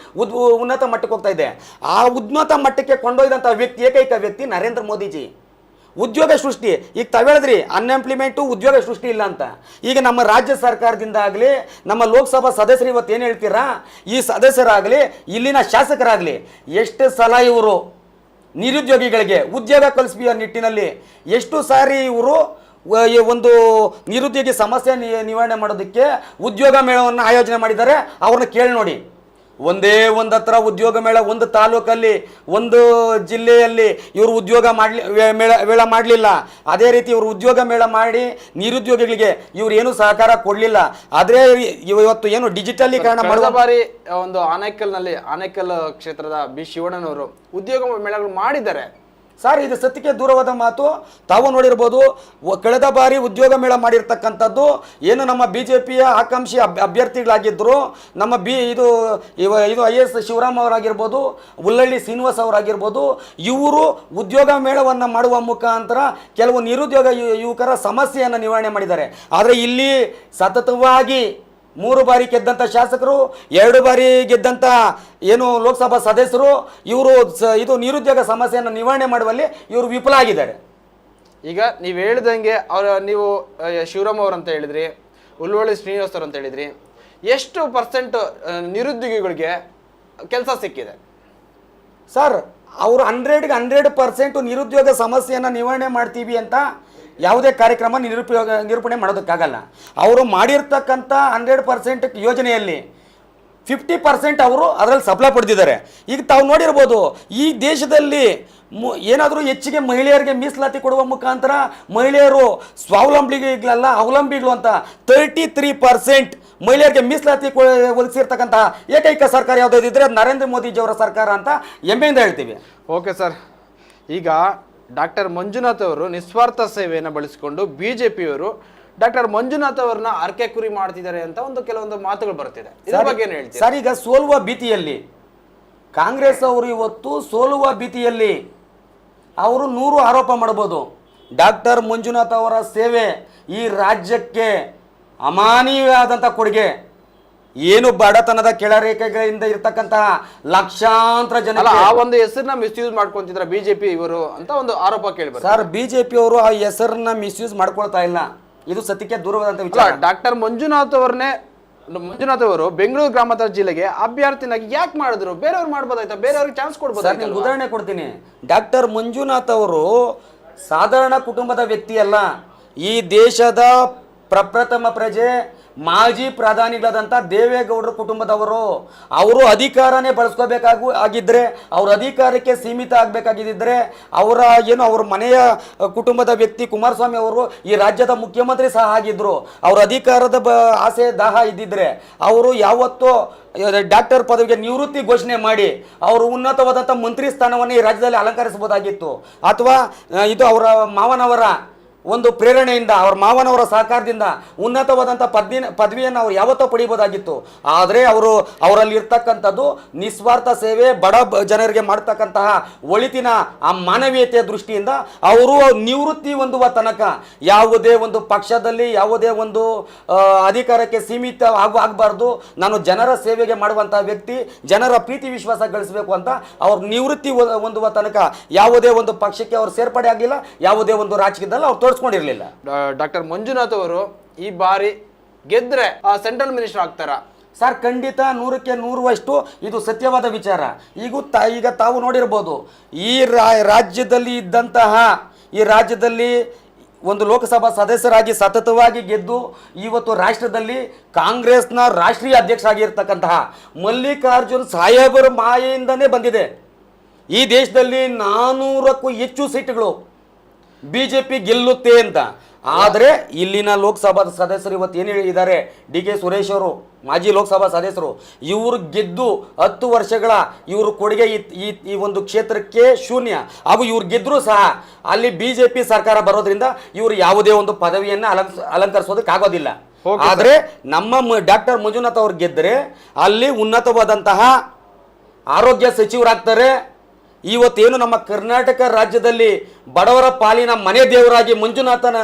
ಉನ್ನತ ಮಟ್ಟಕ್ಕೆ ಹೋಗ್ತಾ ಇದೆ. ಆ ಉನ್ನತ ಮಟ್ಟಕ್ಕೆ ಕೊಂಡೊಯ್ದಂಥ ವ್ಯಕ್ತಿ, ಏಕೈಕ ವ್ಯಕ್ತಿ ನರೇಂದ್ರ ಮೋದಿಜಿ. ಉದ್ಯೋಗ ಸೃಷ್ಟಿ, ಈಗ ತಾವು ಹೇಳಿದ್ರಿ ಅನ್ಎಂಪ್ಲಾಯ್ಮೆಂಟು, ಉದ್ಯೋಗ ಸೃಷ್ಟಿ ಇಲ್ಲ ಅಂತ. ಈಗ ನಮ್ಮ ರಾಜ್ಯ ಸರ್ಕಾರದಿಂದ ಆಗಲಿ, ನಮ್ಮ ಲೋಕಸಭಾ ಸದಸ್ಯರು ಇವತ್ತು ಏನು ಹೇಳ್ತೀರಾ, ಈ ಸದಸ್ಯರಾಗಲಿ, ಇಲ್ಲಿನ ಶಾಸಕರಾಗಲಿ ಎಷ್ಟು ಸಲ ಇವರು ನಿರುದ್ಯೋಗಿಗಳಿಗೆ ಉದ್ಯೋಗ ಕಲ್ಪಿಸುವ ನಿಟ್ಟಿನಲ್ಲಿ ಎಷ್ಟು ಸಾರಿ ಇವರು ಒಂದು ನಿರುದ್ಯೋಗಿ ಸಮಸ್ಯೆ ನಿವಾರಣೆ ಮಾಡೋದಕ್ಕೆ ಉದ್ಯೋಗ ಮೇಳವನ್ನು ಆಯೋಜನೆ ಮಾಡಿದ್ದಾರೆ. ಅವ್ರನ್ನ ಕೇಳಿ ನೋಡಿ. ಒಂದೇ ಒಂದು ಹತ್ರ ಉದ್ಯೋಗ ಮೇಳ, ಒಂದು ತಾಲೂಕಲ್ಲಿ, ಒಂದು ಜಿಲ್ಲೆಯಲ್ಲಿ ಇವರು ಉದ್ಯೋಗ ಮೇಳ ಮಾಡಲಿಲ್ಲ. ಅದೇ ರೀತಿ ಇವರು ಉದ್ಯೋಗ ಮೇಳ ಮಾಡಿ ನಿರುದ್ಯೋಗಿಗಳಿಗೆ ಇವರು ಏನು ಸಹಕಾರ ಕೊಡಲಿಲ್ಲ. ಆದರೆ ಇವತ್ತು ಏನು ಡಿಜಿಟಲೀಕರಣ ಮಾಡುವ ಬಾರಿ ಒಂದು ಆನೇಕಲ್ ಕ್ಷೇತ್ರದ ಬಿ ಶಿವಣ್ಣನವರು ಉದ್ಯೋಗ ಮೇಳಗಳು ಮಾಡಿದ್ದಾರೆ. ಸರ್, ಇದು ಸತ್ಯಕ್ಕೆ ದೂರವಾದ ಮಾತು. ತಾವು ನೋಡಿರ್ಬೋದು, ಕಳೆದ ಬಾರಿ ಉದ್ಯೋಗ ಮೇಳ ಮಾಡಿರ್ತಕ್ಕಂಥದ್ದು ಏನು ನಮ್ಮ BJPಯ ಆಕಾಂಕ್ಷಿ ಅಭ್ಯರ್ಥಿಗಳಾಗಿದ್ದರು, ನಮ್ಮ ಇದು IAS ಶಿವರಾಮ್ ಅವರಾಗಿರ್ಬೋದು, ಉಲ್ಲಳ್ಳಿ ಶ್ರೀನಿವಾಸ್ ಅವರಾಗಿರ್ಬೋದು, ಇವರು ಉದ್ಯೋಗ ಮೇಳವನ್ನು ಮಾಡುವ ಮುಖಾಂತರ ಕೆಲವು ನಿರುದ್ಯೋಗ ಯುವಕರ ಸಮಸ್ಯೆಯನ್ನು ನಿವಾರಣೆ ಮಾಡಿದ್ದಾರೆ. ಆದರೆ ಇಲ್ಲಿ ಸತತವಾಗಿ 3 ಬಾರಿ ಗೆದ್ದಂಥ ಶಾಸಕರು, 2 ಬಾರಿ ಗೆದ್ದಂಥ ಏನು ಲೋಕಸಭಾ ಸದಸ್ಯರು, ಇವರು ಇದು ನಿರುದ್ಯೋಗ ಸಮಸ್ಯೆಯನ್ನು ನಿವಾರಣೆ ಮಾಡುವಲ್ಲಿ ಇವರು ವಿಫಲ ಆಗಿದ್ದಾರೆ. ಈಗ ನೀವು ಹೇಳ್ದಂಗೆ ನೀವು ಶಿವರಾಮ್ ಅವರು ಅಂತ ಹೇಳಿದ್ರಿ, ಉಲ್ಲವಳ್ಳಿ ಶ್ರೀನಿವಾಸ್ ಅವರು ಅಂತ ಹೇಳಿದ್ರಿ, ಎಷ್ಟು ಪರ್ಸೆಂಟ್ ನಿರುದ್ಯೋಗಿಗಳಿಗೆ ಕೆಲಸ ಸಿಕ್ಕಿದೆ? ಸರ್, ಅವರು 100% ನಿರುದ್ಯೋಗ ಸಮಸ್ಯೆಯನ್ನು ನಿವಾರಣೆ ಮಾಡ್ತೀವಿ ಅಂತ ಯಾವುದೇ ಕಾರ್ಯಕ್ರಮ ನಿರೂಪಣೆ ಮಾಡೋದಕ್ಕಾಗಲ್ಲ. ಅವರು ಮಾಡಿರ್ತಕ್ಕಂಥ 100% ಯೋಜನೆಯಲ್ಲಿ 50% ಅವರು ಅದರಲ್ಲಿ ಸಫಲ ಪಡೆದಿದ್ದಾರೆ. ಈಗ ತಾವು ನೋಡಿರ್ಬೋದು, ಈ ದೇಶದಲ್ಲಿ ಏನಾದರೂ ಹೆಚ್ಚಿಗೆ ಮಹಿಳೆಯರಿಗೆ ಮೀಸಲಾತಿ ಕೊಡುವ ಮುಖಾಂತರ ಮಹಿಳೆಯರು ಸ್ವಾವಲಂಬಿಗಳಲ್ಲ, ಅವಲಂಬಿಗಳು ಅಂತ 33% ಮಹಿಳೆಯರಿಗೆ ಮೀಸಲಾತಿ ಒದಗಿಸಿರ್ತಕ್ಕಂಥ ಏಕೈಕ ಸರ್ಕಾರ ಯಾವುದಾದಿದ್ರೆ ಅದು ನರೇಂದ್ರ ಮೋದಿಜಿಯವರ ಸರ್ಕಾರ ಅಂತ ಹೆಮ್ಮೆಯಿಂದ ಹೇಳ್ತೀವಿ. ಓಕೆ ಸರ್, ಈಗ ಡಾಕ್ಟರ್ ಮಂಜುನಾಥ್ ಅವರು ನಿಸ್ವಾರ್ಥ ಸೇವೆಯನ್ನು ಬಳಸಿಕೊಂಡು BJPಯವರು ಡಾಕ್ಟರ್ ಮಂಜುನಾಥ್ ಅವರನ್ನ ಅರ್ಕೆ ಕುರಿ ಮಾಡ್ತಿದ್ದಾರೆ ಅಂತ ಕೆಲವೊಂದು ಮಾತುಗಳು ಬರ್ತಿದೆ. ಇದ್ರ ಬಗ್ಗೆ ಏನು ಹೇಳ್ತೀರಾ? ಸರ್, ಈಗ ಸೋಲುವ ಭೀತಿಯಲ್ಲಿ ಕಾಂಗ್ರೆಸ್ ಅವರು ಇವತ್ತು ಸೋಲುವ ಭೀತಿಯಲ್ಲಿ ಅವರು 100 ಆರೋಪ ಮಾಡಬಹುದು. ಡಾಕ್ಟರ್ ಮಂಜುನಾಥ್ ಅವರ ಸೇವೆ ಈ ರಾಜ್ಯಕ್ಕೆ ಅಮಾನವೀಯವಾದಂಥ ಕೊಡುಗೆ. ಏನು ಬಡತನದ ಕೆಳರೇಖೆಗಳಿಂದ ಇರ್ತಕ್ಕಂತಹ ಲಕ್ಷಾಂತರ ಜನ ಆ ಒಂದು ಹೆಸರನ್ನ ಮಿಸ್ಯೂಸ್ ಮಾಡ್ಕೊಂತಿದ್ರ BJP ಇವರು ಅಂತ ಒಂದು ಆರೋಪ ಕೇಳಿ ಸರ್. BJP ಅವರು ಆ ಹೆಸರನ್ನ ಮಿಸ್ಯೂಸ್ ಮಾಡ್ಕೊಳ್ತಾ ಇಲ್ಲ, ಇದು ಸತ್ಯಕ್ಕೆ ದೂರವಾದಂತ ವಿಚಾರ. ಡಾಕ್ಟರ್ ಮಂಜುನಾಥ್ ಅವರು ಬೆಂಗಳೂರು ಗ್ರಾಮಾಂತರ ಜಿಲ್ಲೆಗೆ ಅಭ್ಯರ್ಥಿನಾಗಿ ಯಾಕೆ ಮಾಡಿದ್ರು? ಬೇರೆಯವ್ರು ಮಾಡ್ಬೋದಾಯ್ತಾ? ಬೇರೆಯವ್ರಿಗೆ ಚಾನ್ಸ್ ಕೊಡ್ಬೋದು. ಉದಾಹರಣೆ ಕೊಡ್ತೀನಿ. ಡಾಕ್ಟರ್ ಮಂಜುನಾಥ್ ಅವರು ಸಾಧಾರಣ ಕುಟುಂಬದ ವ್ಯಕ್ತಿ ಅಲ್ಲ. ಈ ದೇಶದ ಪ್ರಪ್ರಥಮ ಪ್ರಜೆ, ಮಾಜಿ ಪ್ರಧಾನಿಗಳಾದಂಥ ದೇವೇಗೌಡರ ಕುಟುಂಬದವರು. ಅವರು ಅಧಿಕಾರನೇ ಆಗಿದ್ದರೆ, ಅವ್ರ ಅಧಿಕಾರಕ್ಕೆ ಸೀಮಿತ ಆಗಬೇಕಾಗಿದ್ದರೆ, ಅವ್ರ ಮನೆಯ ಕುಟುಂಬದ ವ್ಯಕ್ತಿ ಕುಮಾರಸ್ವಾಮಿ ಅವರು ಈ ರಾಜ್ಯದ ಮುಖ್ಯಮಂತ್ರಿ ಸಹ ಆಗಿದ್ದರು. ಅವ್ರ ಅಧಿಕಾರದ ಆಸೆ ದಾಹ ಇದ್ದಿದ್ರೆ ಅವರು ಯಾವತ್ತೋ ಡಾಕ್ಟರ್ ಪದವಿಗೆ ನಿವೃತ್ತಿ ಘೋಷಣೆ ಮಾಡಿ ಅವರು ಉನ್ನತವಾದಂಥ ಮಂತ್ರಿ ಸ್ಥಾನವನ್ನು ಈ ರಾಜ್ಯದಲ್ಲಿ ಅಲಂಕರಿಸಬಹುದಾಗಿತ್ತು. ಅಥವಾ ಇದು ಅವರ ಮಾವನವರ ಒಂದು ಪ್ರೇರಣೆಯಿಂದ ಅವ್ರ ಮಾವನವರ ಸಹಕಾರದಿಂದ ಉನ್ನತವಾದಂಥ ಪದವಿಯನ್ನು ಅವ್ರು ಯಾವತ್ತೋ ಪಡಿಬೋದಾಗಿತ್ತು. ಆದರೆ ಅವರಲ್ಲಿ ಇರ್ತಕ್ಕಂಥದ್ದು ನಿಸ್ವಾರ್ಥ ಸೇವೆ, ಜನರಿಗೆ ಮಾಡ್ತಕ್ಕಂತಹ ಒಳಿತಿನ ಆ ಮಾನವೀಯತೆಯ ದೃಷ್ಟಿಯಿಂದ ಅವರು ನಿವೃತ್ತಿ ಹೊಂದುವ ತನಕ ಯಾವುದೇ ಒಂದು ಪಕ್ಷದಲ್ಲಿ ಯಾವುದೇ ಒಂದು ಅಧಿಕಾರಕ್ಕೆ ಸೀಮಿತ ಆಗಬಾರ್ದು, ನಾನು ಜನರ ಸೇವೆಗೆ ಮಾಡುವಂತಹ ವ್ಯಕ್ತಿ, ಜನರ ಪ್ರೀತಿ ವಿಶ್ವಾಸ ಗಳಿಸಬೇಕು ಅಂತ ಅವ್ರು ನಿವೃತ್ತಿ ಹೊಂದುವ ತನಕ ಯಾವುದೇ ಒಂದು ಪಕ್ಷಕ್ಕೆ ಅವ್ರು ಸೇರ್ಪಡೆ ಆಗಲಿಲ್ಲ, ಯಾವುದೇ ಒಂದು ರಾಜಕೀಯದಲ್ಲಿ ಅವ್ರು ತೋರಿಸ್ಕೊಂಡಿರಲಿಲ್ಲ. ಡಾಕ್ಟರ್ ಮಂಜುನಾಥ್ ಅವರು ಈ ಬಾರಿ ಗೆದ್ರೆ ಸೆಂಟ್ರಲ್ ಮಿನಿಸ್ಟರ್ ಆಗ್ತಾರ? ಸರ್, ಖಂಡಿತ 100ಕ್ಕೆ 100% ಇದು ಸತ್ಯವಾದ ವಿಚಾರ. ಈಗ ತಾವು ನೋಡಿರ್ಬೋದು, ಈ ರಾಜ್ಯದಲ್ಲಿ ಇದ್ದಂತಹ ಈ ರಾಜ್ಯದಲ್ಲಿ ಒಂದು ಲೋಕಸಭಾ ಸದಸ್ಯರಾಗಿ ಸತತವಾಗಿ ಗೆದ್ದು ಇವತ್ತು ರಾಷ್ಟ್ರದಲ್ಲಿ ಕಾಂಗ್ರೆಸ್ನ ರಾಷ್ಟ್ರೀಯ ಅಧ್ಯಕ್ಷ ಆಗಿರ್ತಕ್ಕಂತಹ ಮಲ್ಲಿಕಾರ್ಜುನ್ ಸಾಹೇಬರ ಮಾಯೆಯಿಂದನೇ ಬಂದಿದೆ. ಈ ದೇಶದಲ್ಲಿ 400ಕ್ಕೂ ಹೆಚ್ಚು ಸೀಟ್ಗಳು BJP ಗೆಲ್ಲುತ್ತೆ ಅಂತ. ಆದರೆ ಇಲ್ಲಿನ ಲೋಕಸಭಾ ಸದಸ್ಯರು ಇವತ್ತು ಏನು ಹೇಳಿದ್ದಾರೆ, DK ಸುರೇಶ್ ಅವರು ಮಾಜಿ ಲೋಕಸಭಾ ಸದಸ್ಯರು, ಇವರು ಗೆದ್ದು 10 ವರ್ಷಗಳ ಇವ್ರ ಕೊಡುಗೆ ಈ ಒಂದು ಕ್ಷೇತ್ರಕ್ಕೆ ಶೂನ್ಯ. ಹಾಗೂ ಇವ್ರು ಗೆದ್ದರೂ ಸಹ ಅಲ್ಲಿ BJP ಸರ್ಕಾರ ಬರೋದ್ರಿಂದ ಇವರು ಯಾವುದೇ ಒಂದು ಪದವಿಯನ್ನು ಅಲಂಕರಿಸೋದಕ್ಕಾಗೋದಿಲ್ಲ. ಆದರೆ ನಮ್ಮ ಡಾಕ್ಟರ್ ಮಂಜುನಾಥ್ ಅವ್ರು ಗೆದ್ದರೆ ಅಲ್ಲಿ ಉನ್ನತವಾದಂತಹ ಆರೋಗ್ಯ ಸಚಿವರಾಗ್ತಾರೆ. ಇವತ್ತೇನು ನಮ್ಮ ಕರ್ನಾಟಕ ರಾಜ್ಯದಲ್ಲಿ ಬಡವರ ಪಾಲಿನ ಮನೆ ದೇವರಾಗಿ ಮಂಜುನಾಥನ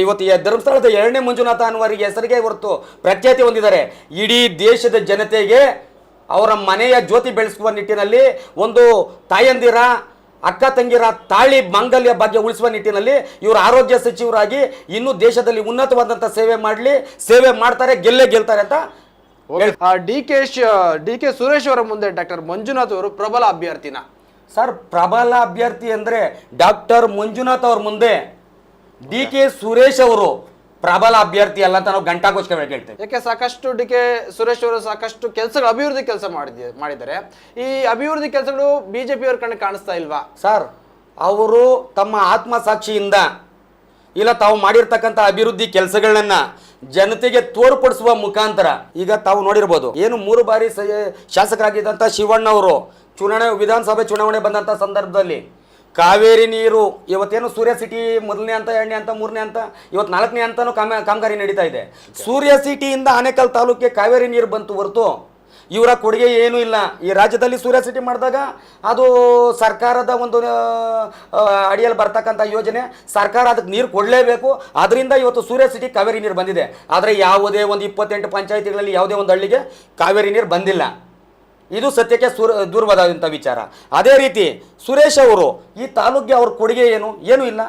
ಇವತ್ತು ಧರ್ಮಸ್ಥಳದ 2ನೇ ಮಂಜುನಾಥ ಅನ್ನುವರಿಗೆ ಹೆಸರಿಗೆ ಹೊರತು ಪ್ರಖ್ಯಾತಿ ಹೊಂದಿದ್ದಾರೆ. ಇಡೀ ದೇಶದ ಜನತೆಗೆ ಅವರ ಮನೆಯ ಜ್ಯೋತಿ ಬೆಳೆಸುವ ನಿಟ್ಟಿನಲ್ಲಿ, ಒಂದು ತಾಯಂದಿರ ಅಕ್ಕ ತಂಗಿರ ತಾಳಿ ಮಾಂಗಲ್ಯ ಭಾಗ್ಯ ಉಳಿಸುವ ನಿಟ್ಟಿನಲ್ಲಿ ಇವರು ಆರೋಗ್ಯ ಸಚಿವರಾಗಿ ಇನ್ನೂ ದೇಶದಲ್ಲಿ ಉನ್ನತವಾದಂಥ ಸೇವೆ ಮಾಡ್ತಾರೆ, ಗೆಲ್ತಾರೆ ಅಂತ. DK ಸುರೇಶ್ ಅವರ ಮುಂದೆ ಡಾಕ್ಟರ್ ಮಂಜುನಾಥ್ ಅವರು ಪ್ರಬಲ ಅಭ್ಯರ್ಥಿನ? ಸರ್, ಪ್ರಬಲ ಅಭ್ಯರ್ಥಿ ಅಂದರೆ ಡಾಕ್ಟರ್ ಮಂಜುನಾಥ್ ಅವ್ರ ಮುಂದೆ DK ಸುರೇಶ್ ಅವರು ಪ್ರಬಲ ಅಭ್ಯರ್ಥಿ ಅಲ್ಲ ಅಂತ ನಾವು ಘಂಟಾಘೋಷವಾಗಿ ಹೇಳ್ತೇವೆ. ಯಾಕೆ ಸಾಕಷ್ಟು DK ಸುರೇಶ್ ಅವರು ಸಾಕಷ್ಟು ಅಭಿವೃದ್ಧಿ ಕೆಲಸ ಮಾಡಿದ್ದಾರೆ. ಈ ಅಭಿವೃದ್ಧಿ ಕೆಲಸಗಳು BJP ಅವ್ರ ಕಣ್ಣು ಕಾಣಿಸ್ತಾ ಇಲ್ವಾ? ಸರ್, ಅವರು ತಮ್ಮ ಆತ್ಮಸಾಕ್ಷಿಯಿಂದ ಇಲ್ಲ ತಾವು ಮಾಡಿರ್ತಕ್ಕಂಥ ಅಭಿವೃದ್ಧಿ ಕೆಲಸಗಳನ್ನ ಜನತೆಗೆ ತೋರ್ಪಡಿಸುವ ಮುಖಾಂತರ, ಈಗ ತಾವು ನೋಡಿರ್ಬೋದು, ಏನು 3 ಬಾರಿ ಶಾಸಕರಾಗಿದ್ದಂಥ ಶಿವಣ್ಣ ಅವರು ವಿಧಾನಸಭೆ ಚುನಾವಣೆ ಬಂದಂಥ ಸಂದರ್ಭದಲ್ಲಿ ಕಾವೇರಿ ನೀರು ಇವತ್ತೇನು ಸೂರ್ಯ ಸಿಟಿ 1ನೇ ಹಂತ 2ನೇ ಹಂತ 3ನೇ ಹಂತ ಇವತ್ತು 4ನೇ ಹಂತನೂ ಕಾಮಗಾರಿ ನಡೀತಾ ಇದೆ. ಸೂರ್ಯ ಸಿಟಿಯಿಂದ ಆನೇಕಲ್ ತಾಲೂಕಿಗೆ ಕಾವೇರಿ ನೀರು ಬಂತು ಹೊರತು ಇವರ ಕೊಡುಗೆ ಏನೂ ಇಲ್ಲ. ಈ ರಾಜ್ಯದಲ್ಲಿ ಸೂರ್ಯ ಸಿಟಿ ಮಾಡಿದಾಗ ಅದು ಸರ್ಕಾರದ ಒಂದು ಅಡಿಯಲ್ಲಿ ಬರ್ತಕ್ಕಂಥ ಯೋಜನೆ, ಸರ್ಕಾರ ಅದಕ್ಕೆ ನೀರು ಕೊಡಲೇಬೇಕು. ಅದರಿಂದ ಇವತ್ತು ಸೂರ್ಯ ಸಿಟಿ ಕಾವೇರಿ ನೀರು ಬಂದಿದೆ. ಆದರೆ ಯಾವುದೇ ಒಂದು 28 ಪಂಚಾಯಿತಿಗಳಲ್ಲಿ ಯಾವುದೇ ಒಂದು ಹಳ್ಳಿಗೆ ಕಾವೇರಿ ನೀರು ಬಂದಿಲ್ಲ. ಇದು ಸತ್ಯಕ್ಕೆ ದೂರವಾದಂಥ ವಿಚಾರ. ಅದೇ ರೀತಿ ಸುರೇಶ್ ಅವರು ಈ ತಾಲೂಕಿಗೆ ಅವ್ರ ಕೊಡುಗೆ ಏನೂ ಇಲ್ಲ.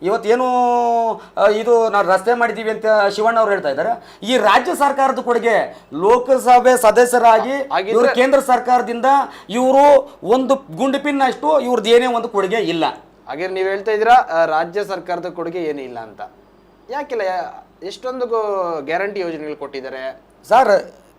ಇವತ್ತೇನು ಇದು ನಾವು ರಸ್ತೆ ಮಾಡಿದ್ದೀವಿ ಅಂತ ಶಿವಣ್ಣ ಅವರು ಹೇಳ್ತಾ ಇದ್ದಾರೆ. ಈ ರಾಜ್ಯ ಸರ್ಕಾರದ ಕೊಡುಗೆ, ಲೋಕಸಭೆ ಸದಸ್ಯರಾಗಿ ಇವರು ಕೇಂದ್ರ ಸರ್ಕಾರದಿಂದ ಇವರು ಒಂದು ಗುಂಡು ಪಿನ್ ಅಷ್ಟು ಇವ್ರದ್ದು ಏನೇ ಒಂದು ಕೊಡುಗೆ ಇಲ್ಲ. ಹಾಗೆ ನೀವು ಹೇಳ್ತಾ ಇದ್ದೀರಾ ರಾಜ್ಯ ಸರ್ಕಾರದ ಕೊಡುಗೆ ಏನೂ ಇಲ್ಲ ಅಂತ. ಯಾಕಿಲ್ಲ? ಎಷ್ಟೊಂದು ಗ್ಯಾರಂಟಿ ಯೋಜನೆಗಳು ಕೊಟ್ಟಿದ್ದಾರೆ ಸರ್.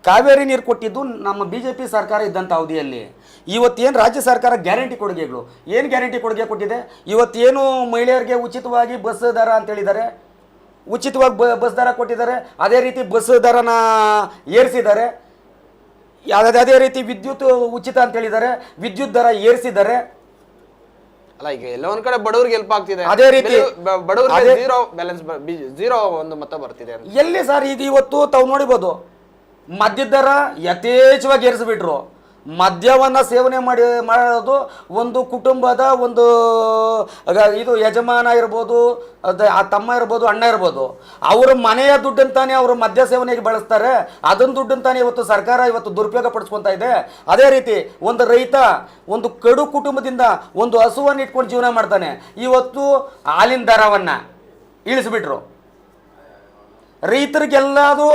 ಕಾವೇರಿ ನೀರು ಕೊಟ್ಟಿದ್ದು ನಮ್ಮ BJP ಸರ್ಕಾರ ಇದ್ದಂಥ ಅವಧಿಯಲ್ಲಿ. ಇವತ್ತೇನು ರಾಜ್ಯ ಸರ್ಕಾರ ಗ್ಯಾರಂಟಿ ಕೊಡುಗೆಗಳು, ಏನು ಗ್ಯಾರಂಟಿ ಕೊಡುಗೆ ಕೊಟ್ಟಿದೆ? ಇವತ್ತೇನು ಮಹಿಳೆಯರಿಗೆ ಉಚಿತವಾಗಿ ಬಸ್ ದರ ಅಂತೇಳಿದ್ದಾರೆ, ಉಚಿತವಾಗಿ ಬಸ್ ದರ ಕೊಟ್ಟಿದ್ದಾರೆ. ಅದೇ ರೀತಿ ಬಸ್ ದರನ ಏರಿಸಿದ್ದಾರೆ. ಅದೇ ರೀತಿ ವಿದ್ಯುತ್ ಉಚಿತ ಅಂತೇಳಿದ್ದಾರೆ, ವಿದ್ಯುತ್ ದರ ಏರಿಸಿದ್ದಾರೆ. ಅಲ್ಲ, ಈಗ ಎಲ್ಲ ಒಂದ್ ಕಡೆ ಬಡವರಿಗೆ ಹೆಲ್ಪ್ ಆಗ್ತಿದೆ, ಅದೇ ರೀತಿ ಬಡವರಿಗೆ ಝೀರೋ ಒಂದು ಮೊತ್ತ ಬರ್ತಿದೆ. ಎಲ್ಲಿ ಸರ್? ಇದು ಇವತ್ತು ತಾವು ನೋಡಿಬೋದು, ಮದ್ಯದ ದರ ಯಥೇಚ್ಛವಾಗಿ ಏರಿಸಿಬಿಟ್ರು. ಮದ್ಯವನ್ನು ಸೇವನೆ ಮಾಡೋದು ಒಂದು ಕುಟುಂಬದ ಒಂದು ಇದು ಯಜಮಾನ ಇರ್ಬೋದು, ಆ ತಮ್ಮ ಇರ್ಬೋದು, ಅಣ್ಣ ಇರ್ಬೋದು, ಅವ್ರ ಮನೆಯ ದುಡ್ಡಂತಾನೆ ಅವರು ಮದ್ಯ ಸೇವನೆಗೆ ಬಳಸ್ತಾರೆ. ಅದನ್ನ ದುಡ್ಡಂತಾನೆ ಇವತ್ತು ಸರ್ಕಾರ ಇವತ್ತು ದುರುಪಯೋಗ ಪಡಿಸ್ಕೊತಾ ಇದೆ. ಅದೇ ರೀತಿ ಒಂದು ರೈತ ಒಂದು ಕಡು ಕುಟುಂಬದಿಂದ ಒಂದು ಹಸುವನ್ನು ಇಟ್ಕೊಂಡು ಜೀವನ ಮಾಡ್ತಾನೆ. ಇವತ್ತು ಹಾಲಿನ ದರವನ್ನು ಇಳಿಸ್ಬಿಟ್ರು. ರೈತರಿಗೆಲ್ಲದು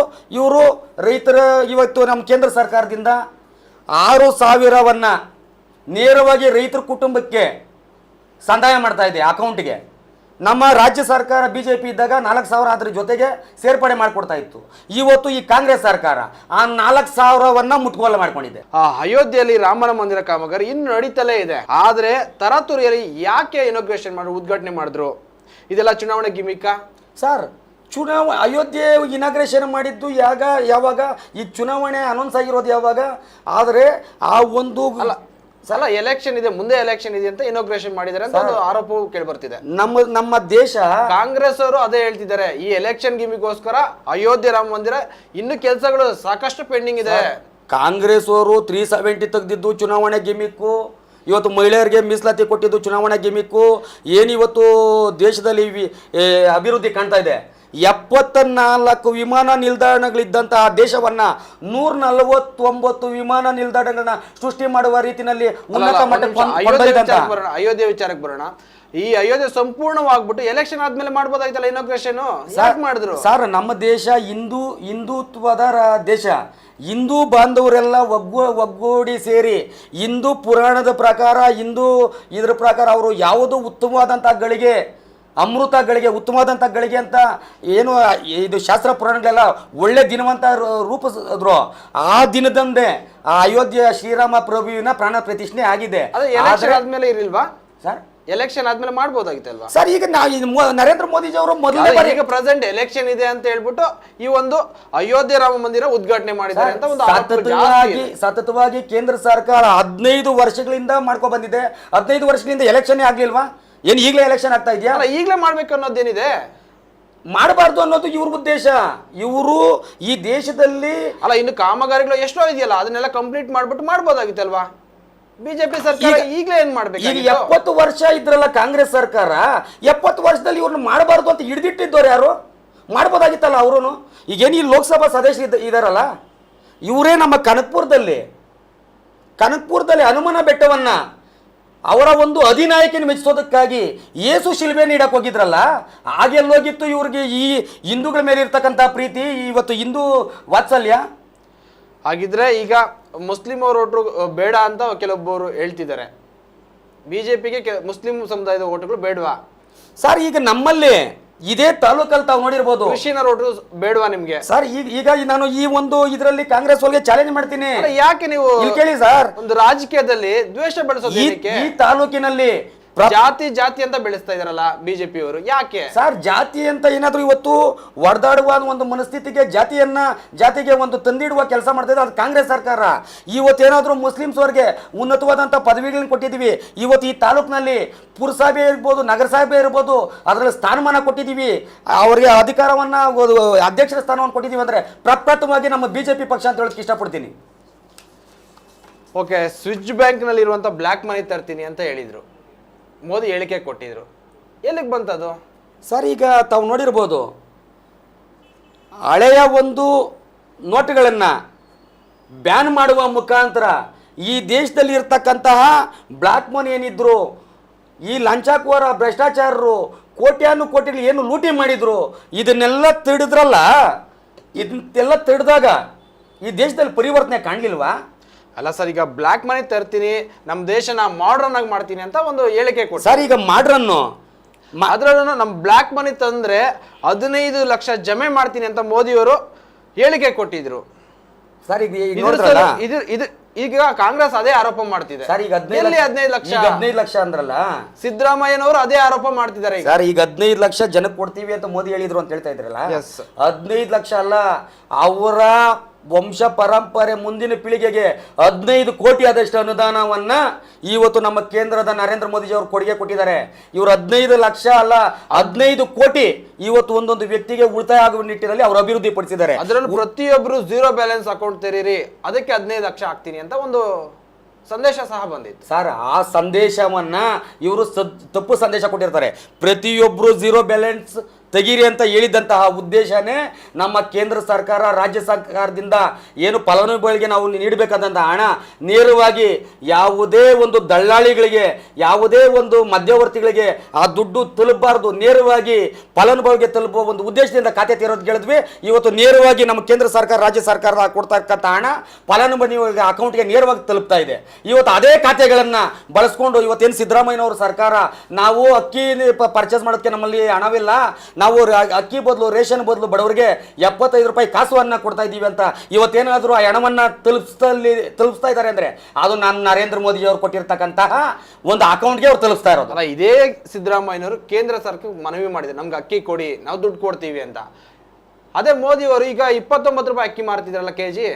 ರೈತರ ಇವತ್ತು ನಮ್ಮ ಕೇಂದ್ರ ಸರ್ಕಾರದಿಂದ 6,000ವನ್ನು ನೇರವಾಗಿ ರೈತರ ಕುಟುಂಬಕ್ಕೆ ಸಂದಾಯ ಮಾಡ್ತಾ ಇದೆ ಅಕೌಂಟಿಗೆ. ನಮ್ಮ ರಾಜ್ಯ ಸರ್ಕಾರ BJP ಇದ್ದಾಗ 4,000 ಅದ್ರ ಜೊತೆಗೆ ಸೇರ್ಪಡೆ ಮಾಡಿಕೊಡ್ತಾ ಇತ್ತು. ಇವತ್ತು ಈ ಕಾಂಗ್ರೆಸ್ ಸರ್ಕಾರ ಆ 4,000ವನ್ನು ಮುಟ್ಗೋಲು ಮಾಡ್ಕೊಂಡಿದೆ. ಅಯೋಧ್ಯೆಯಲ್ಲಿ ರಾಮನ ಮಂದಿರ ಕಾಮಗಾರಿ ಇನ್ನು ನಡೀತಲೇ ಇದೆ. ಆದರೆ ತರಾತುರಿಯಲ್ಲಿ ಯಾಕೆ ಉದ್ಘಾಟನೆ ಮಾಡಿದ್ರು? ಇದೆಲ್ಲ ಚುನಾವಣೆ ಗಿಮಿಕ ಸರ್. ಅಯೋಧ್ಯೆ ಇನಾಗ್ರೇಷನ್ ಮಾಡಿದ್ದು ಯಾವಾಗ? ಈ ಚುನಾವಣೆ ಅನೌನ್ಸ್ ಆಗಿರೋದು ಯಾವಾಗ? ಆದರೆ ಆ ಒಂದು ಸಲ ಎಲೆಕ್ಷನ್ ಇದೆ, ಮುಂದೆ ಎಲೆಕ್ಷನ್ ಇದೆ ಅಂತ ಇನಾಗ್ರೇಷನ್ ಮಾಡಿದ್ದಾರೆ ಅಂತ ಒಂದು ಆರೋಪವು ಕೇಳಿ ಬರ್ತಿದೆ. ನಮ್ಮ ದೇಶ ಕಾಂಗ್ರೆಸ್ ಅವರು ಅದೇ ಹೇಳ್ತಿದ್ದಾರೆ, ಈ ಎಲೆಕ್ಷನ್ ಗಿಮಿಗೋಸ್ಕರ ಅಯೋಧ್ಯೆ ರಾಮ ಮಂದಿರ ಇನ್ನು ಕೆಲಸಗಳು ಸಾಕಷ್ಟು ಪೆಂಡಿಂಗ್ ಇದೆ. ಕಾಂಗ್ರೆಸ್ ಅವರು 370 ತೆಗೆದಿದ್ದು ಚುನಾವಣೆ ಗಿಮಿಕ್ಕು, ಇವತ್ತು ಮಹಿಳೆಯರಿಗೆ ಮೀಸಲಾತಿ ಕೊಟ್ಟಿದ್ದು ಚುನಾವಣೆ ಗಿಮಿಕ್ಕು, ಏನಿವತ್ತು ದೇಶದಲ್ಲಿ ಅಭಿವೃದ್ಧಿ ಕಾಣ್ತಾ ಇದೆ. 74 ವಿಮಾನ ನಿಲ್ದಾಣಗಳಿದ್ದಂತಹ ದೇಶವನ್ನ 149 ವಿಮಾನ ನಿಲ್ದಾಣಗಳನ್ನ ಸೃಷ್ಟಿ ಮಾಡುವ ರೀತಿಯಲ್ಲಿ ಉನ್ನತ ಮಟ್ಟಕ್ಕೆ ಅಯೋಧ್ಯೆ ವಿಚಾರಕ್ಕೆ ಬರೋಣ. ಈ ಅಯೋಧ್ಯೆ ಸಂಪೂರ್ಣವಾಗ್ಬಿಟ್ಟು ಎಲೆಕ್ಷನ್ ಆದ್ಮೇಲೆ ಮಾಡ್ಬೋದಾಯ್ತಲ್ಲ ಇನಾಗ್ರೇಷನ್, ಯಾಕೆ ಮಾಡಿದ್ರು ಸರ್? ನಮ್ಮ ದೇಶ ಹಿಂದುತ್ವದ ದೇಶ. ಹಿಂದೂ ಬಾಂಧವರೆಲ್ಲ ಒಗ್ಗೂಡಿ ಸೇರಿ ಹಿಂದೂ ಪುರಾಣದ ಪ್ರಕಾರ, ಇದ್ರ ಪ್ರಕಾರ ಅವರು ಯಾವುದು ಉತ್ತಮವಾದಂಥ ಗಳಿಗೆ, ಅಮೃತ ಗಳಿಗೆ, ಉತ್ತಮವಾದಂಥ ಗಳಿಗೆ ಅಂತ ಏನು ಇದು ಶಾಸ್ತ್ರ ಪುರಾಣಗಳೆಲ್ಲ ಒಳ್ಳೆ ದಿನವಂತ ರೂಪಿಸಿದ್ರು. ಆ ದಿನದಂದೇ ಆ ಅಯೋಧ್ಯೆಯ ಶ್ರೀರಾಮ ಪ್ರಭುವಿನ ಪ್ರಾಣ ಪ್ರತಿಷ್ಠೆ ಆಗಿದೆ. ಆದ್ಮೇಲೆ ಇರಲಿಲ್ವಾ ಸರ್? ಎಲೆಕ್ಷನ್ ಆದ್ಮೇಲೆ ಮಾಡ್ಬೋದಾಗಿತ್ತಲ್ವಾ ಸರ್? ಈಗ ನರೇಂದ್ರ ಮೋದಿಜಿ ಅವರು ಮೊದಲನೇ ಬಾರಿ ಈಗ ಪ್ರೆಸೆಂಟ್ ಎಲೆಕ್ಷನ್ ಇದೆ ಅಂತ ಹೇಳ್ಬಿಟ್ಟು ಈ ಒಂದು ಅಯೋಧ್ಯೆ ರಾಮ ಮಂದಿರ ಉದ್ಘಾಟನೆ ಮಾಡಿದ್ದಾರೆ ಅಂತ ಒಂದು ಸತತವಾಗಿ ಕೇಂದ್ರ ಸರ್ಕಾರ 15 ವರ್ಷಗಳಿಂದ ಮಾಡ್ಕೊ ಬಂದಿದೆ. 15 ವರ್ಷಗಳಿಂದ ಎಲೆಕ್ಷನ್ ಆಗ್ಲಿಲ್ವಾ? ಏನ್ ಈಗಲೇ ಎಲೆಕ್ಷನ್ ಆಗ್ತಾ ಇದೆಯಾ? ಈಗಲೇ ಮಾಡ್ಬೇಕು ಅನ್ನೋದೇನಿದೆ, ಮಾಡಬಾರ್ದು ಅನ್ನೋದು ಇವ್ರ ಉದ್ದೇಶ. ಇವರು ಈ ದೇಶದಲ್ಲಿ ಇನ್ನು ಕಾಮಗಾರಿಗಳು ಎಷ್ಟೋ ಇದೆಯಲ್ಲ ಅದನ್ನೆಲ್ಲ ಕಂಪ್ಲೀಟ್ ಮಾಡ್ಬಿಟ್ಟು ಮಾಡ್ಬೋದಾಗಿತ್ತಲ್ವಾ? ಬಿಜೆಪಿ ಸರ್ಕಾರ ಈಗಲೇ ಏನ್ ಮಾಡ್ಬೇಕು? ಈಗ 70 ವರ್ಷ ಇದ್ರಲ್ಲ ಕಾಂಗ್ರೆಸ್ ಸರ್ಕಾರ, 70 ವರ್ಷದಲ್ಲಿ ಇವ್ರನ್ನ ಮಾಡಬಾರ್ದು ಅಂತ ಹಿಡಿದಿಟ್ಟಿದ್ದವ್ರು ಯಾರು? ಮಾಡ್ಬೋದಾಗಿತ್ತಲ್ಲ ಅವರು. ಈಗೇನು ಈ ಲೋಕಸಭಾ ಸದಸ್ಯರು ಇದಾರಲ್ಲ, ಇವರೇ ನಮ್ಮ ಕನಕಪುರದಲ್ಲಿ ಹನುಮನ ಬೆಟ್ಟವನ್ನ ಅವರ ಒಂದು ಅಧಿನಾಯಕನ ಮೆಚ್ಚಿಸೋದಕ್ಕಾಗಿ ಯೇಸು ಶಿಲ್ಬೆ ನೀಡಕ್ಕೆ ಹೋಗಿದ್ರಲ್ಲ, ಹಾಗೆಲ್ಲೋಗಿತ್ತು ಇವ್ರಿಗೆ ಈ ಹಿಂದೂಗಳ ಮೇಲೆ ಇರ್ತಕ್ಕಂಥ ಪ್ರೀತಿ, ಇವತ್ತು ಹಿಂದೂ ವಾತ್ಸಲ್ಯ. ಹಾಗಿದ್ರೆ ಈಗ ಮುಸ್ಲಿಂ ಓಟು ಬೇಡ ಅಂತ ಕೆಲವೊಬ್ಬರು ಹೇಳ್ತಿದ್ದಾರೆ, ಬಿಜೆಪಿಗೆ ಮುಸ್ಲಿಂ ಸಮುದಾಯದ ಓಟುಗಳು ಬೇಡವಾ? ಸರ್, ಈಗ ನಮ್ಮಲ್ಲಿ ಇದೇ ತಾಲೂಕಲ್ಲಿ ತಾವು ನೋಡಿರ್ಬೋದು, ಕ್ರಿಶ್ಚಿಯನ್ ಓಟು ಬೇಡವಾ ನಿಮ್ಗೆ? ಸರ್, ಈಗ ನಾನು ಈ ಒಂದು ಇದರಲ್ಲಿ ಕಾಂಗ್ರೆಸ್ ಒಳಗೆ ಚಾಲೆಂಜ್ ಮಾಡ್ತೀನಿ. ಯಾಕೆ ನೀವು ಕೇಳಿ ಸರ್, ಒಂದು ರಾಜಕೀಯದಲ್ಲಿ ದ್ವೇಷ ಬೆಳೆಸೋದು ಈ ತಾಲೂಕಿನಲ್ಲಿ ಜಾತಿ ಅಂತ ಬೆಳೆಸ್ತಾ ಇದಾರಲ್ಲ ಬಿಜೆಪಿ ಅವರು, ಯಾಕೆ ಸರ್? ಜಾತಿ ಅಂತ ಏನಾದ್ರು ಇವತ್ತು ಹೊಡೆದಾಡುವ ಒಂದು ಮನಸ್ಥಿತಿಗೆ ಜಾತಿಗೆ ಒಂದು ತಂದಿಡುವ ಕೆಲಸ ಮಾಡ್ತಾ ಇದೆ ಅದು ಕಾಂಗ್ರೆಸ್ ಸರ್ಕಾರ. ಇವತ್ತೇನಾದ್ರೂ ಮುಸ್ಲಿಮ್ಸ್ ಅವ್ರಿಗೆ ಉನ್ನತವಾದಂಥ ಪದವಿಗಳನ್ನ ಕೊಟ್ಟಿದ್ದೀವಿ. ಇವತ್ತು ಈ ತಾಲೂಕಿನಲ್ಲಿ ಪುರಸಭೆ ಇರ್ಬೋದು, ನಗರಸಭೆ ಇರ್ಬೋದು, ಅದರಲ್ಲಿ ಸ್ಥಾನಮಾನ ಕೊಟ್ಟಿದ್ದೀವಿ, ಅವರಿಗೆ ಅಧಿಕಾರವನ್ನ, ಅಧ್ಯಕ್ಷರ ಸ್ಥಾನವನ್ನು ಕೊಟ್ಟಿದ್ದೀವಿ ಅಂದ್ರೆ ಪ್ರಪ್ರಥಮವಾಗಿ ನಮ್ಮ ಬಿಜೆಪಿ ಪಕ್ಷ ಅಂತ ಹೇಳೋಕೆ ಇಷ್ಟಪಡ್ತೀನಿ. ಓಕೆ, ಸ್ವಿಚ್ ಬ್ಯಾಂಕ್ ನಲ್ಲಿ ಇರುವಂತ ಬ್ಲಾಕ್ ಮನಿ ತರ್ತೀನಿ ಅಂತ ಹೇಳಿದ್ರು, ಮೋದಿ ಹೇಳಿಕೆ ಕೊಟ್ಟಿದ್ರು, ಎಲ್ಲಿಗೆ ಬಂತದು? ಸರ್, ಈಗ ತಾವು ನೋಡಿರ್ಬೋದು, ಹಳೆಯ ಒಂದು ನೋಟುಗಳನ್ನು ಬ್ಯಾನ್ ಮಾಡುವ ಮುಖಾಂತರ ಈ ದೇಶದಲ್ಲಿ ಇರ್ತಕ್ಕಂತಹ ಬ್ಲಾಕ್ ಮನಿ ಏನಿದ್ರು, ಈ ಲಂಚಾಕೋರ ಭ್ರಷ್ಟಾಚಾರರು ಕೋಟ್ಯಾನು ಏನು ಲೂಟಿ ಮಾಡಿದ್ರು, ಇದನ್ನೆಲ್ಲ ತಿಳಿದ್ರಲ್ಲ, ಇದನ್ನೆಲ್ಲ ತಿಳಿದಾಗ ಈ ದೇಶದಲ್ಲಿ ಪರಿವರ್ತನೆ ಕಾಣಲಿಲ್ವಾ? ಅಲ್ಲ ಸರ್, ಈಗ ಬ್ಲಾಕ್ ಮನಿ ತರ್ತೀನಿ, ನಮ್ಮ ದೇಶನ ಮಾಡ್ರನ್ ಆಗಿ ಮಾಡ್ತೀನಿ ಅಂತ ಒಂದು ಹೇಳಿಕೆ ಕೊಟ್ಟು ಸರ್, ಈಗ ಮಾಡ್ರನ್ನು ಅದ್ರಲ್ಲೂ ನಮ್ಮ ಬ್ಲಾಕ್ ಮನಿ ತಂದ್ರೆ 15 ಲಕ್ಷ ಜಮೆ ಮಾಡ್ತೀನಿ ಅಂತ ಮೋದಿಯವರು ಹೇಳಿಕೆ ಕೊಟ್ಟಿದ್ರು. ಸರ್, ಈಗ ಕಾಂಗ್ರೆಸ್ ಅದೇ ಆರೋಪ ಮಾಡ್ತಿದೆ. ಸರ್, ಈಗ 15 ಲಕ್ಷ ಅಂದ್ರಲ್ಲ, ಸಿದ್ದರಾಮಯ್ಯನವರು ಅದೇ ಆರೋಪ ಮಾಡ್ತಿದ್ದಾರೆ. ಸರ್, ಈಗ 15 ಲಕ್ಷ ಜನಕ್ಕೆ ಕೊಡ್ತೀವಿ ಅಂತ ಮೋದಿ ಹೇಳಿದ್ರು ಅಂತ ಹೇಳ್ತಾ ಇದ್ರಲ್ಲ, 15 ಲಕ್ಷ ಅಲ್ಲ, ಅವರ ವಂಶ ಪರಂಪರೆ ಮುಂದಿನ ಪೀಳಿಗೆಗೆ 15 ಕೋಟಿ ಆದಷ್ಟು ಅನುದಾನವನ್ನ ಇವತ್ತು ನಮ್ಮ ಕೇಂದ್ರದ ನರೇಂದ್ರ ಮೋದಿಜಿ ಅವರು ಕೊಡುಗೆ ಕೊಟ್ಟಿದ್ದಾರೆ. ಇವರು 15 ಲಕ್ಷ ಅಲ್ಲ, 15 ಕೋಟಿ ಇವತ್ತು ಒಂದೊಂದು ವ್ಯಕ್ತಿಗೆ ಉಳಿತಾಯ ಆಗುವ ನಿಟ್ಟಿನಲ್ಲಿ ಅವರು ಅಭಿವೃದ್ಧಿ ಪಡಿಸಿದ್ದಾರೆ. ಅದರಲ್ಲಿ ಪ್ರತಿಯೊಬ್ಬರು 0 ಬ್ಯಾಲೆನ್ಸ್ ಅಕೌಂಟ್ ತೆರೀರಿ, ಅದಕ್ಕೆ 15 ಲಕ್ಷ ಹಾಕ್ತೀನಿ ಅಂತ ಒಂದು ಸಂದೇಶ ಸಹ ಬಂದಿತ್ತು. ಸರ್, ಆ ಸಂದೇಶವನ್ನ ಇವರು ತಪ್ಪು ಸಂದೇಶ ಕೊಟ್ಟಿರ್ತಾರೆ. ಪ್ರತಿಯೊಬ್ಬರು 0 ಬ್ಯಾಲೆನ್ಸ್ ತೆಗೀರಿ ಅಂತ ಹೇಳಿದಂತಹ ಉದ್ದೇಶನೇ ನಮ್ಮ ಕೇಂದ್ರ ಸರ್ಕಾರ, ರಾಜ್ಯ ಸರ್ಕಾರದಿಂದ ಏನು ಫಲಾನುಭವಿಗಳಿಗೆ ನಾವು ನೀಡಬೇಕಾದಂಥ ಹಣ ನೇರವಾಗಿ ಯಾವುದೇ ಒಂದು ದಳ್ಳಾಳಿಗಳಿಗೆ, ಯಾವುದೇ ಒಂದು ಮಧ್ಯವರ್ತಿಗಳಿಗೆ ಆ ದುಡ್ಡು ತಲುಪಬಾರ್ದು, ನೇರವಾಗಿ ಫಲಾನುಭವಿಗೆ ತಲುಪುವ ಒಂದು ಉದ್ದೇಶದಿಂದ ಖಾತೆ ತೆರೆಯೋದು ಕೇಳಿದ್ವಿ. ಇವತ್ತು ನೇರವಾಗಿ ನಮ್ಮ ಕೇಂದ್ರ ಸರ್ಕಾರ, ರಾಜ್ಯ ಸರ್ಕಾರ ಕೊಡ್ತಕ್ಕಂಥ ಹಣ ಫಲಾನುಭವಿಗಳಿಗೆ ಅಕೌಂಟ್ಗೆ ನೇರವಾಗಿ ತಲುಪ್ತಾ ಇದೆ. ಇವತ್ತು ಅದೇ ಖಾತೆಗಳನ್ನು ಬಳಸ್ಕೊಂಡು ಇವತ್ತೇನು ಸಿದ್ದರಾಮಯ್ಯನವರು ಸರ್ಕಾರ, ನಾವು ಅಕ್ಕಿ ಪರ್ಚೇಸ್ ಮಾಡೋದಕ್ಕೆ ನಮ್ಮಲ್ಲಿ ಹಣವಿಲ್ಲ, ನಾವು ಅಕ್ಕಿ ಬದಲು ರೇಷನ್ ಬದಲು ಬಡವರಿಗೆ 75 ರೂಪಾಯಿ ಕಾಸುವನ್ನ ಕೊಡ್ತಾ ಇದ್ದೀವಿ ಅಂತ ಇವತ್ತೇನಾದರೂ ಆ ಹಣವನ್ನ ತಲುಪಿಸ್ತಾ ಇದ್ದಾರೆ ಅಂದ್ರೆ ಅದು ನಾನು ನರೇಂದ್ರ ಮೋದಿ ಅವರು ಕೊಟ್ಟಿರ್ತಕ್ಕಂತಹ ಒಂದು ಅಕೌಂಟ್ಗೆ ಅವ್ರು ತಲುಪಿಸ್ತಾ ಇರೋದು. ಅಲ್ಲ, ಇದೇ ಸಿದ್ದರಾಮಯ್ಯನವರು ಕೇಂದ್ರ ಸರ್ಕಾರಕ್ಕೆ ಮನವಿ ಮಾಡಿದೆ, ನಮ್ಗೆ ಅಕ್ಕಿ ಕೊಡಿ, ನಾವು ದುಡ್ಡು ಕೊಡ್ತೀವಿ ಅಂತ. ಅದೇ ಮೋದಿ ಅವರು ಈಗ 29 ರೂಪಾಯಿ ಅಕ್ಕಿ ಮಾರ್ತಿದ್ರಲ್ಲ ಕೆಜಿ,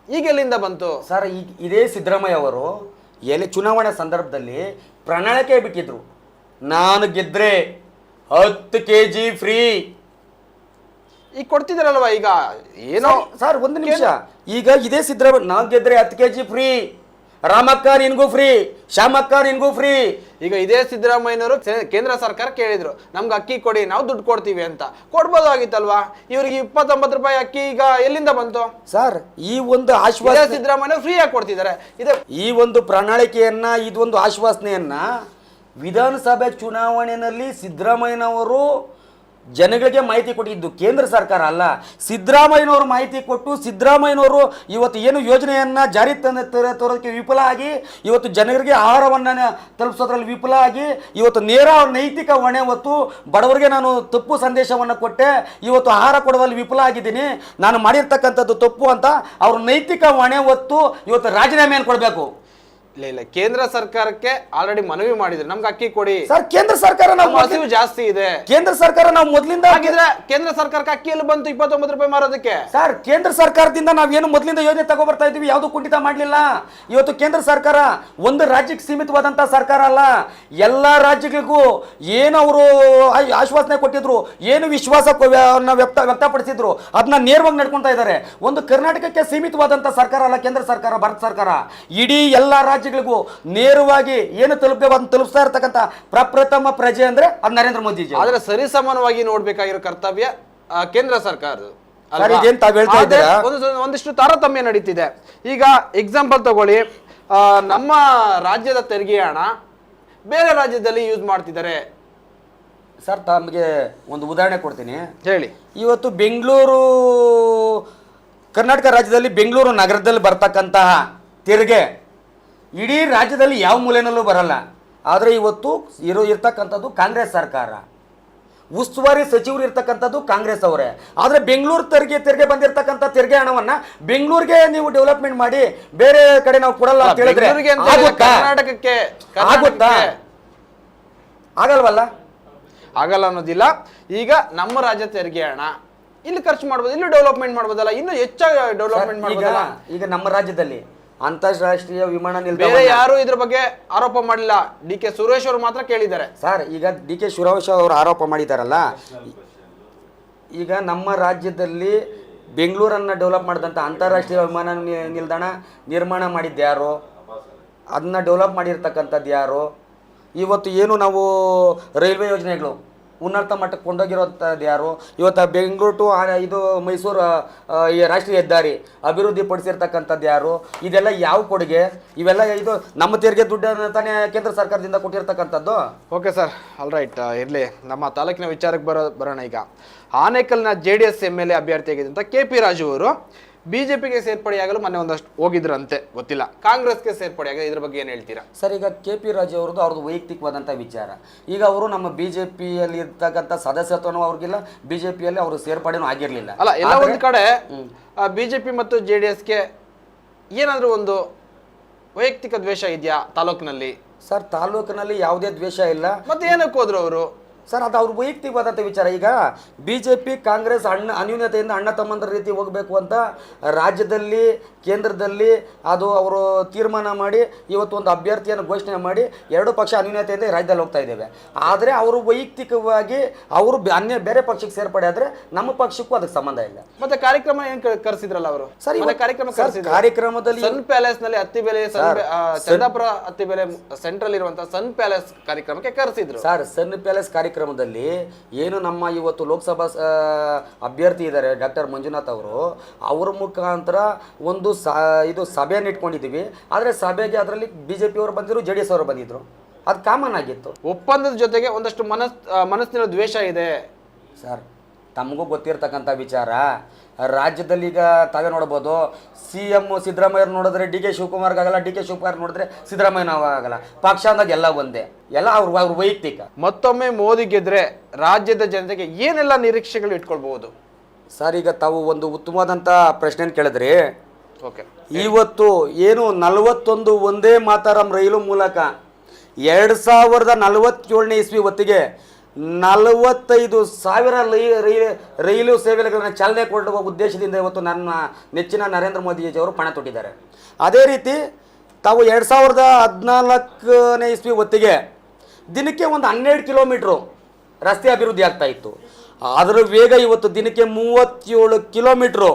ಈಗ ಎಲ್ಲಿಂದ ಬಂತು? ಸರ್, ಇದೇ ಸಿದ್ದರಾಮಯ್ಯ ಅವರು ಎಲ್ಲಿ ಚುನಾವಣೆ ಸಂದರ್ಭದಲ್ಲಿ ಪ್ರಣಾಳಿಕೆ ಬಿಟ್ಟಿದ್ರು, ನಾನು ಗೆದ್ರೆ 10 kg ಫ್ರೀ. ಈಗ ಕೊಡ್ತಿದಾರಲ್ವಾ ಈಗ ಏನೋ ಸರ್ ಒಂದು ನಿಮಿಷ, ಈಗ ಇದೇ ಸಿದ್ದರಾಮಯ್ಯ ನಾವು ಗೆದ್ರೆ 10 kg ಫ್ರೀ, ರಾಮಕ್ಕ ನಿನ್ಗೂ ಫ್ರೀ, ಶ್ಯಾಮಕ್ಕ ನಿನ್ಗೂ ಫ್ರೀ. ಈಗ ಇದೇ ಸಿದ್ದರಾಮಯ್ಯನವರು ಕೇಂದ್ರ ಸರ್ಕಾರ ಕೇಳಿದ್ರು ನಮ್ಗೆ ಅಕ್ಕಿ ಕೊಡಿ ನಾವು ದುಡ್ಡು ಕೊಡ್ತೀವಿ ಅಂತ, ಕೊಡ್ಬೋದಾಗಿತ್ತಲ್ವಾ? ಇವ್ರಿಗೆ 29 ರೂಪಾಯಿ ಅಕ್ಕಿ ಈಗ ಎಲ್ಲಿಂದ ಬಂತು ಸರ್? ಈ ಒಂದು ಆಶ್ವಾಸನೆ ಸಿದ್ದರಾಮಯ್ಯ ಫ್ರೀ ಆಗಿ ಕೊಡ್ತಿದ್ದಾರೆ. ಈ ಒಂದು ಪ್ರಣಾಳಿಕೆಯನ್ನ, ಇದೊಂದು ಆಶ್ವಾಸನೆಯನ್ನ ವಿಧಾನಸಭೆ ಚುನಾವಣೆಯಲ್ಲಿ ಸಿದ್ದರಾಮಯ್ಯನವರು ಜನಗಳಿಗೆ ಮಾಹಿತಿ ಕೊಟ್ಟಿದ್ದು ಕೇಂದ್ರ ಸರ್ಕಾರ ಅಲ್ಲ, ಸಿದ್ದರಾಮಯ್ಯನವರು ಮಾಹಿತಿ ಕೊಟ್ಟು ಸಿದ್ದರಾಮಯ್ಯನವರು ಇವತ್ತು ಏನು ಯೋಜನೆಯನ್ನು ಜಾರಿ ತರೋದಕ್ಕೆ ವಿಫಲ ಆಗಿ ಇವತ್ತು ಜನರಿಗೆ ಆಹಾರವನ್ನು ತಲುಪಿಸೋದ್ರಲ್ಲಿ ವಿಫಲ ಆಗಿ ಇವತ್ತು ನೇರ ನೈತಿಕ ಹೊಣೆ ಹೊತ್ತು ಬಡವರಿಗೆ ನಾನು ತಪ್ಪು ಸಂದೇಶವನ್ನು ಕೊಟ್ಟೆ, ಇವತ್ತು ಆಹಾರ ಕೊಡೋದ್ರಲ್ಲಿ ವಿಫಲ ಆಗಿದ್ದೀನಿ, ನಾನು ಮಾಡಿರ್ತಕ್ಕಂಥದ್ದು ತಪ್ಪು ಅಂತ ಅವರು ನೈತಿಕ ಹೊಣೆ ಹೊತ್ತು ಇವತ್ತು ರಾಜೀನಾಮೆಯನ್ನು ಕೊಡಬೇಕು. ಇಲ್ಲ ಕೇಂದ್ರ ಸರ್ಕಾರಕ್ಕೆ ಆಲ್ರೆಡಿ ಮನವಿ ಮಾಡಿದ್ರು ನಮ್ಗೆ ಅಕ್ಕಿ ಕೊಡಿ ಸರ್. ಕೇಂದ್ರ ಸರ್ಕಾರ ನಾವು ಹಸಿವು ಜಾಸ್ತಿ ಇದೆ, ಕೇಂದ್ರ ಸರ್ಕಾರ ನಾವು ಮೊದಲಿಂದ ಹಾಗಿದ್ರೆ ಕೇಂದ್ರ ಸರ್ಕಾರಕ್ಕೆ ಅಕ್ಕಿ ಎಲ್ಲಿ ಬಂತು 29 ರೂಪಾಯಿ ಮಾರೋದಕ್ಕೆ? ಸರ್, ಕೇಂದ್ರ ಸರ್ಕಾರದಿಂದ ನಾವೇನು ಮೊದಲಿಂದ ಯೋಜನೆ ತಗೋಬರ್ತಾ ಇದೀವಿ, ಯಾವುದು ಕುಂಠಿತ ಮಾಡಲಿಲ್ಲ. ಇವತ್ತು ಕೇಂದ್ರ ಸರ್ಕಾರ ಒಂದು ರಾಜ್ಯಕ್ಕೆ ಸೀಮಿತವಾದಂಥ ಸರ್ಕಾರ ಅಲ್ಲ, ಎಲ್ಲ ರಾಜ್ಯಗಳಿಗೂ ಏನು ಅವರು ಆಶ್ವಾಸನೆ ಕೊಟ್ಟಿದ್ರು, ಏನು ವಿಶ್ವಾಸವನ್ನು ವ್ಯಕ್ತಪಡಿಸಿದ್ರು ಅದನ್ನ ನೇರವಾಗಿ ನಡ್ಕೊಳ್ತಾ ಇದ್ದಾರೆ. ಒಂದು ಕರ್ನಾಟಕಕ್ಕೆ ಸೀಮಿತವಾದಂಥ ಸರ್ಕಾರ ಅಲ್ಲ ಕೇಂದ್ರ ಸರ್ಕಾರ, ಭಾರತ ಸರ್ಕಾರ ಇಡೀ ಎಲ್ಲ ರಾಜ್ಯಗಳಿಗೂ ನೇರವಾಗಿ ಏನು ತಲುಪಬೇಕು ಅದನ್ನು ತಲುಪಿಸ್ತಾ ಇರತಕ್ಕಂಥ ಪ್ರಪ್ರಥಮ ಪ್ರಜೆ ಅಂದ್ರೆ ಅದು ನರೇಂದ್ರ ಮೋದಿಜಿ. ಆದ್ರೆ ಸರಿಸಮಾನವಾಗಿ ನೋಡ್ಬೇಕಾಗಿರೋ ಕರ್ತವ್ಯ ಕೇಂದ್ರ ಸರ್ಕಾರದ್ದು. ಒಂದಿಷ್ಟು ತಾರತಮ್ಯ ನಡೀತಿದೆ. ಈಗ ಎಕ್ಸಾಂಪಲ್ ತಗೊಳ್ಳಿ, ನಮ್ಮ ರಾಜ್ಯದ ತೆರಿಗೆ ಹಣ ಬೇರೆ ರಾಜ್ಯದಲ್ಲಿ ಯೂಸ್ ಮಾಡ್ತಿದ್ದಾರೆ. ಸರ್, ತಮಗೆ ಒಂದು ಉದಾಹರಣೆ ಕೊಡ್ತೀನಿ, ಹೇಳಿ. ಇವತ್ತು ಬೆಂಗಳೂರು, ಕರ್ನಾಟಕ ರಾಜ್ಯದಲ್ಲಿ ಬೆಂಗಳೂರು ನಗರದಲ್ಲಿ ಬರ್ತಕ್ಕಂತಹ ತೆರಿಗೆ ಇಡೀ ರಾಜ್ಯದಲ್ಲಿ ಯಾವ ಮೂಲೆಯಲ್ಲೂ ಬರಲ್ಲ. ಆದರೆ ಇವತ್ತು ಇರ್ತಕ್ಕಂಥದ್ದು ಕಾಂಗ್ರೆಸ್ ಸರ್ಕಾರ, ಉಸ್ತುವಾರಿ ಸಚಿವರು ಇರ್ತಕ್ಕಂಥದ್ದು ಕಾಂಗ್ರೆಸ್ ಅವರೇ. ಆದರೆ ಬೆಂಗಳೂರು ತೆರಿಗೆ ಬಂದಿರತಕ್ಕಂಥ ತೆರಿಗೆ ಹಣವನ್ನು ಬೆಂಗಳೂರಿಗೆ ನೀವು ಡೆವಲಪ್ಮೆಂಟ್ ಮಾಡಿ ಬೇರೆ ಕಡೆ ನಾವು ಕೊಡಲ್ಲ ಅಂತ ಹೇಳಿದ್ರೆ ಕರ್ನಾಟಕಕ್ಕೆ ಆಗುತ್ತಾ? ಆಗಲ್ವಲ್ಲ? ಆಗಲ್ಲ ಅನ್ನೋದಿಲ್ಲ. ಈಗ ನಮ್ಮ ರಾಜ್ಯ ತೆರಿಗೆ ಹಣ ಇಲ್ಲಿ ಖರ್ಚು ಮಾಡ್ಬೋದು, ಇಲ್ಲಿ ಡೆವಲಪ್ಮೆಂಟ್ ಮಾಡ್ಬೋದಲ್ಲ, ಇನ್ನು ಹೆಚ್ಚಾಗಿ ಡೆವಲಪ್ಮೆಂಟ್ ಮಾಡ್ಬೋದಲ್ಲ. ಈಗ ನಮ್ಮ ರಾಜ್ಯದಲ್ಲಿ ಅಂತಾರಾಷ್ಟ್ರೀಯ ವಿಮಾನ ನಿಲ್ದಾಣ ಬೇರೆ ಯಾರು ಇದ್ರ ಬಗ್ಗೆ ಆರೋಪ ಮಾಡಿಲ್ಲ, ಡಿ ಕೆ ಸುರೇಶ್ ಅವರು ಮಾತ್ರ ಕೇಳಿದ್ದಾರೆ. ಸರ್, ಈಗ ಡಿ ಕೆ ಸುರೇಶ್ ಅವರು ಆರೋಪ ಮಾಡಿದಾರಲ್ಲ, ಈಗ ನಮ್ಮ ರಾಜ್ಯದಲ್ಲಿ ಬೆಂಗಳೂರನ್ನು ಡೆವಲಪ್ ಮಾಡಿದಂಥ ಅಂತಾರಾಷ್ಟ್ರೀಯ ವಿಮಾನ ನಿಲ್ದಾಣ ನಿರ್ಮಾಣ ಮಾಡಿದ್ದು ಯಾರು? ಅದನ್ನ ಡೆವಲಪ್ ಮಾಡಿರ್ತಕ್ಕಂಥದ್ದು ಯಾರು? ಇವತ್ತು ಏನು ನಾವು ರೈಲ್ವೆ ಯೋಜನೆಗಳು ಉನ್ನತ ಮಟ್ಟಕ್ಕೆ ಕೊಂಡೋಗಿರೋಂಥದ್ದು ಯಾರು? ಇವತ್ತು ಬೆಂಗಳೂರು ಟು ಇದು ಮೈಸೂರು ಈ ರಾಷ್ಟ್ರೀಯ ಹೆದ್ದಾರಿ ಅಭಿವೃದ್ಧಿ ಪಡಿಸಿರ್ತಕ್ಕಂಥದ್ದು ಯಾರು? ಇದೆಲ್ಲ ಯಾವ ಕೊಡುಗೆ? ಇವೆಲ್ಲ ಇದು ನಮ್ಮ ತೆರಿಗೆ ದುಡ್ಡನ್ನು ತಾನೇ ಕೇಂದ್ರ ಸರ್ಕಾರದಿಂದ ಕೊಟ್ಟಿರ್ತಕ್ಕಂಥದ್ದು. ಓಕೆ ಸರ್, ಆಲ್ ರೈಟ್, ಇರಲಿ. ನಮ್ಮ ತಾಲೂಕಿನ ವಿಚಾರಕ್ಕೆ ಬರೋಣ. ಈಗ ಆನೇಕಲ್ನ JDS MLA ಅಭ್ಯರ್ಥಿಯಾಗಿದ್ದಂಥ KP ರಾಜು ಅವರು ಬಿಜೆಪಿಗೆ ಸೇರ್ಪಡೆಯಾಗಲು ಮೊನ್ನೆ ಒಂದಷ್ಟು ಹೋಗಿದ್ರಂತೆ, ಗೊತ್ತಿಲ್ಲ. ಕಾಂಗ್ರೆಸ್ಗೆ ಸೇರ್ಪಡೆಯಾಗ ಇದ್ರ ಬಗ್ಗೆ ಏನು ಹೇಳ್ತೀರಾ ಸರ್? ಈಗ KP ರಾಜು ಅವ್ರದ್ದು ವೈಯಕ್ತಿಕವಾದಂಥ ವಿಚಾರ. ಈಗ ಅವರು ನಮ್ಮ ಬಿಜೆಪಿಯಲ್ಲಿ ಇರ್ತಕ್ಕಂಥ ಸದಸ್ಯತ್ವನೂ ಅವ್ರಿಗಿಲ್ಲ, ಬಿಜೆಪಿಯಲ್ಲಿ ಅವರು ಸೇರ್ಪಡೆನೂ ಆಗಿರಲಿಲ್ಲ. ಅಲ್ಲ, ಎಲ್ಲ ಒಂದು ಕಡೆ ಬಿಜೆಪಿ ಮತ್ತು JDSಗೆ ಏನಾದರೂ ಒಂದು ವೈಯಕ್ತಿಕ ದ್ವೇಷ ಇದೆಯಾ ತಾಲೂಕಿನಲ್ಲಿ? ಸರ್, ತಾಲೂಕಿನಲ್ಲಿ ಯಾವುದೇ ದ್ವೇಷ ಇಲ್ಲ. ಮತ್ತೆ ಏನಕ್ಕೆ ಹೋದ್ರು ಅವರು? ಸರ್, ಅದು ಅವ್ರ ವೈಯಕ್ತಿಕವಾದಂಥ ವಿಚಾರ. ಈಗ ಬಿಜೆಪಿ ಕಾಂಗ್ರೆಸ್ ಅನ್ಯೂನ್ಯತೆಯಿಂದ ಅಣ್ಣ ತಮ್ಮಂದ್ರ ರೀತಿ ಹೋಗಬೇಕು ಅಂತ ರಾಜ್ಯದಲ್ಲಿ ಕೇಂದ್ರದಲ್ಲಿ ಅದು ಅವರು ತೀರ್ಮಾನ ಮಾಡಿ ಇವತ್ತು ಒಂದು ಅಭ್ಯರ್ಥಿಯನ್ನು ಘೋಷಣೆ ಮಾಡಿ ಎರಡು ಪಕ್ಷ ಅನ್ಯೂನ್ಯತೆಯಿಂದ ರಾಜ್ಯದಲ್ಲಿ ಹೋಗ್ತಾ ಇದ್ದೇವೆ. ಆದರೆ ಅವರು ವೈಯಕ್ತಿಕವಾಗಿ ಅವರು ಬೇರೆ ಪಕ್ಷಕ್ಕೆ ಸೇರ್ಪಡೆ ಆದರೆ ನಮ್ಮ ಪಕ್ಷಕ್ಕೂ ಅದಕ್ಕೆ ಸಂಬಂಧ ಇಲ್ಲ. ಮತ್ತೆ ಕಾರ್ಯಕ್ರಮ ಏನು ಕರೆಸಿದ್ರಲ್ಲ ಅವರು? ಸರ್, ಕಾರ್ಯಕ್ರಮದಲ್ಲಿ ಸನ್ ಪ್ಯಾಲೇಸ್ ನಲ್ಲಿ ಅತ್ತಿಬೆಲೆ ಚಂದಾಪುರ ಅತ್ತಿಬೆಲೆ ಸೆಂಟ್ರಲ್ ಇರುವಂತಹ ಸನ್ ಪ್ಯಾಲೇಸ್ ಕಾರ್ಯಕ್ರಮಕ್ಕೆ ಕರೆಸಿದ್ರು. ಸರ್, ಸನ್ ಪ್ಯಾಲೇಸ್ ಕಾರ್ಯಕ್ರಮದಲ್ಲಿ ಏನು ನಮ್ಮ ಇವತ್ತು ಲೋಕಸಭಾ ಅಭ್ಯರ್ಥಿ ಇದ್ದಾರೆ ಡಾಕ್ಟರ್ ಮಂಜುನಾಥ್ ಅವರು, ಅವರ ಮುಖಾಂತರ ಒಂದು ಇದು ಸಭೆಯನ್ನು ಇಟ್ಕೊಂಡಿದ್ದೀವಿ. ಆದರೆ ಸಭೆಗೆ ಅದರಲ್ಲಿ ಬಿಜೆಪಿ ಅವರು ಬಂದಿದ್ರು, JDS ಅವರು ಬಂದಿದ್ರು. ಅದು ಕಾಮನ್ ಆಗಿತ್ತು. ಒಪ್ಪಂದದ ಜೊತೆಗೆ ಒಂದಷ್ಟು ಮನಸ್ಸಿನ ದ್ವೇಷ ಇದೆ. ಸರ್, ತಮಗೂ ಗೊತ್ತಿರ್ತಕ್ಕಂಥ ವಿಚಾರ. ರಾಜ್ಯದಲ್ಲಿ ಈಗ ತಾವೇ ನೋಡ್ಬೋದು, CM ಸಿದ್ದರಾಮಯ್ಯ ನೋಡಿದ್ರೆ DK ಶಿವಕುಮಾರ್ಗಾಗಲ್ಲ, DK ಶಿವಕುಮಾರ್ ನೋಡಿದ್ರೆ ಸಿದ್ದರಾಮಯ್ಯನಾಗಲ್ಲ. ಪಕ್ಷ ಅಂದಾಗ ಎಲ್ಲ ಒಂದೇ, ಎಲ್ಲ ಅವ್ರ ವೈಯಕ್ತಿಕ. ಮತ್ತೊಮ್ಮೆ ಮೋದಿ ಗೆದ್ರೆ ರಾಜ್ಯದ ಜನತೆಗೆ ಏನೆಲ್ಲ ನಿರೀಕ್ಷೆಗಳು ಇಟ್ಕೊಳ್ಬಹುದು? ಸರ್, ಈಗ ತಾವು ಒಂದು ಉತ್ತಮವಾದಂಥ ಪ್ರಶ್ನೆಯನ್ನು ಕೇಳಿದ್ರಿ. ಓಕೆ, ಇವತ್ತು ಏನು 41 ಒಂದೇ ಮಾತರಂ ರೈಲು ಮೂಲಕ 2047ನೇ ಇಸ್ವಿ ಹೊತ್ತಿಗೆ 45,000 ರೈಲು ಸೇವೆಗಳನ್ನು ಚಾಲನೆ ಕೊಡುವ ಉದ್ದೇಶದಿಂದ ಇವತ್ತು ನನ್ನ ನೆಚ್ಚಿನ ನರೇಂದ್ರ ಮೋದಿಜಿಯವರು ಪಣ ತೊಟ್ಟಿದ್ದಾರೆ. ಅದೇ ರೀತಿ ತಾವು 2014ನೇ ಇಸ್ವಿ ಹೊತ್ತಿಗೆ ದಿನಕ್ಕೆ ಒಂದು 12 ಕಿಲೋಮೀಟ್ರು ರಸ್ತೆ ಅಭಿವೃದ್ಧಿ ಆಗ್ತಾ ಇತ್ತು. ಅದರ ವೇಗ ಇವತ್ತು ದಿನಕ್ಕೆ 37 ಕಿಲೋಮೀಟ್ರು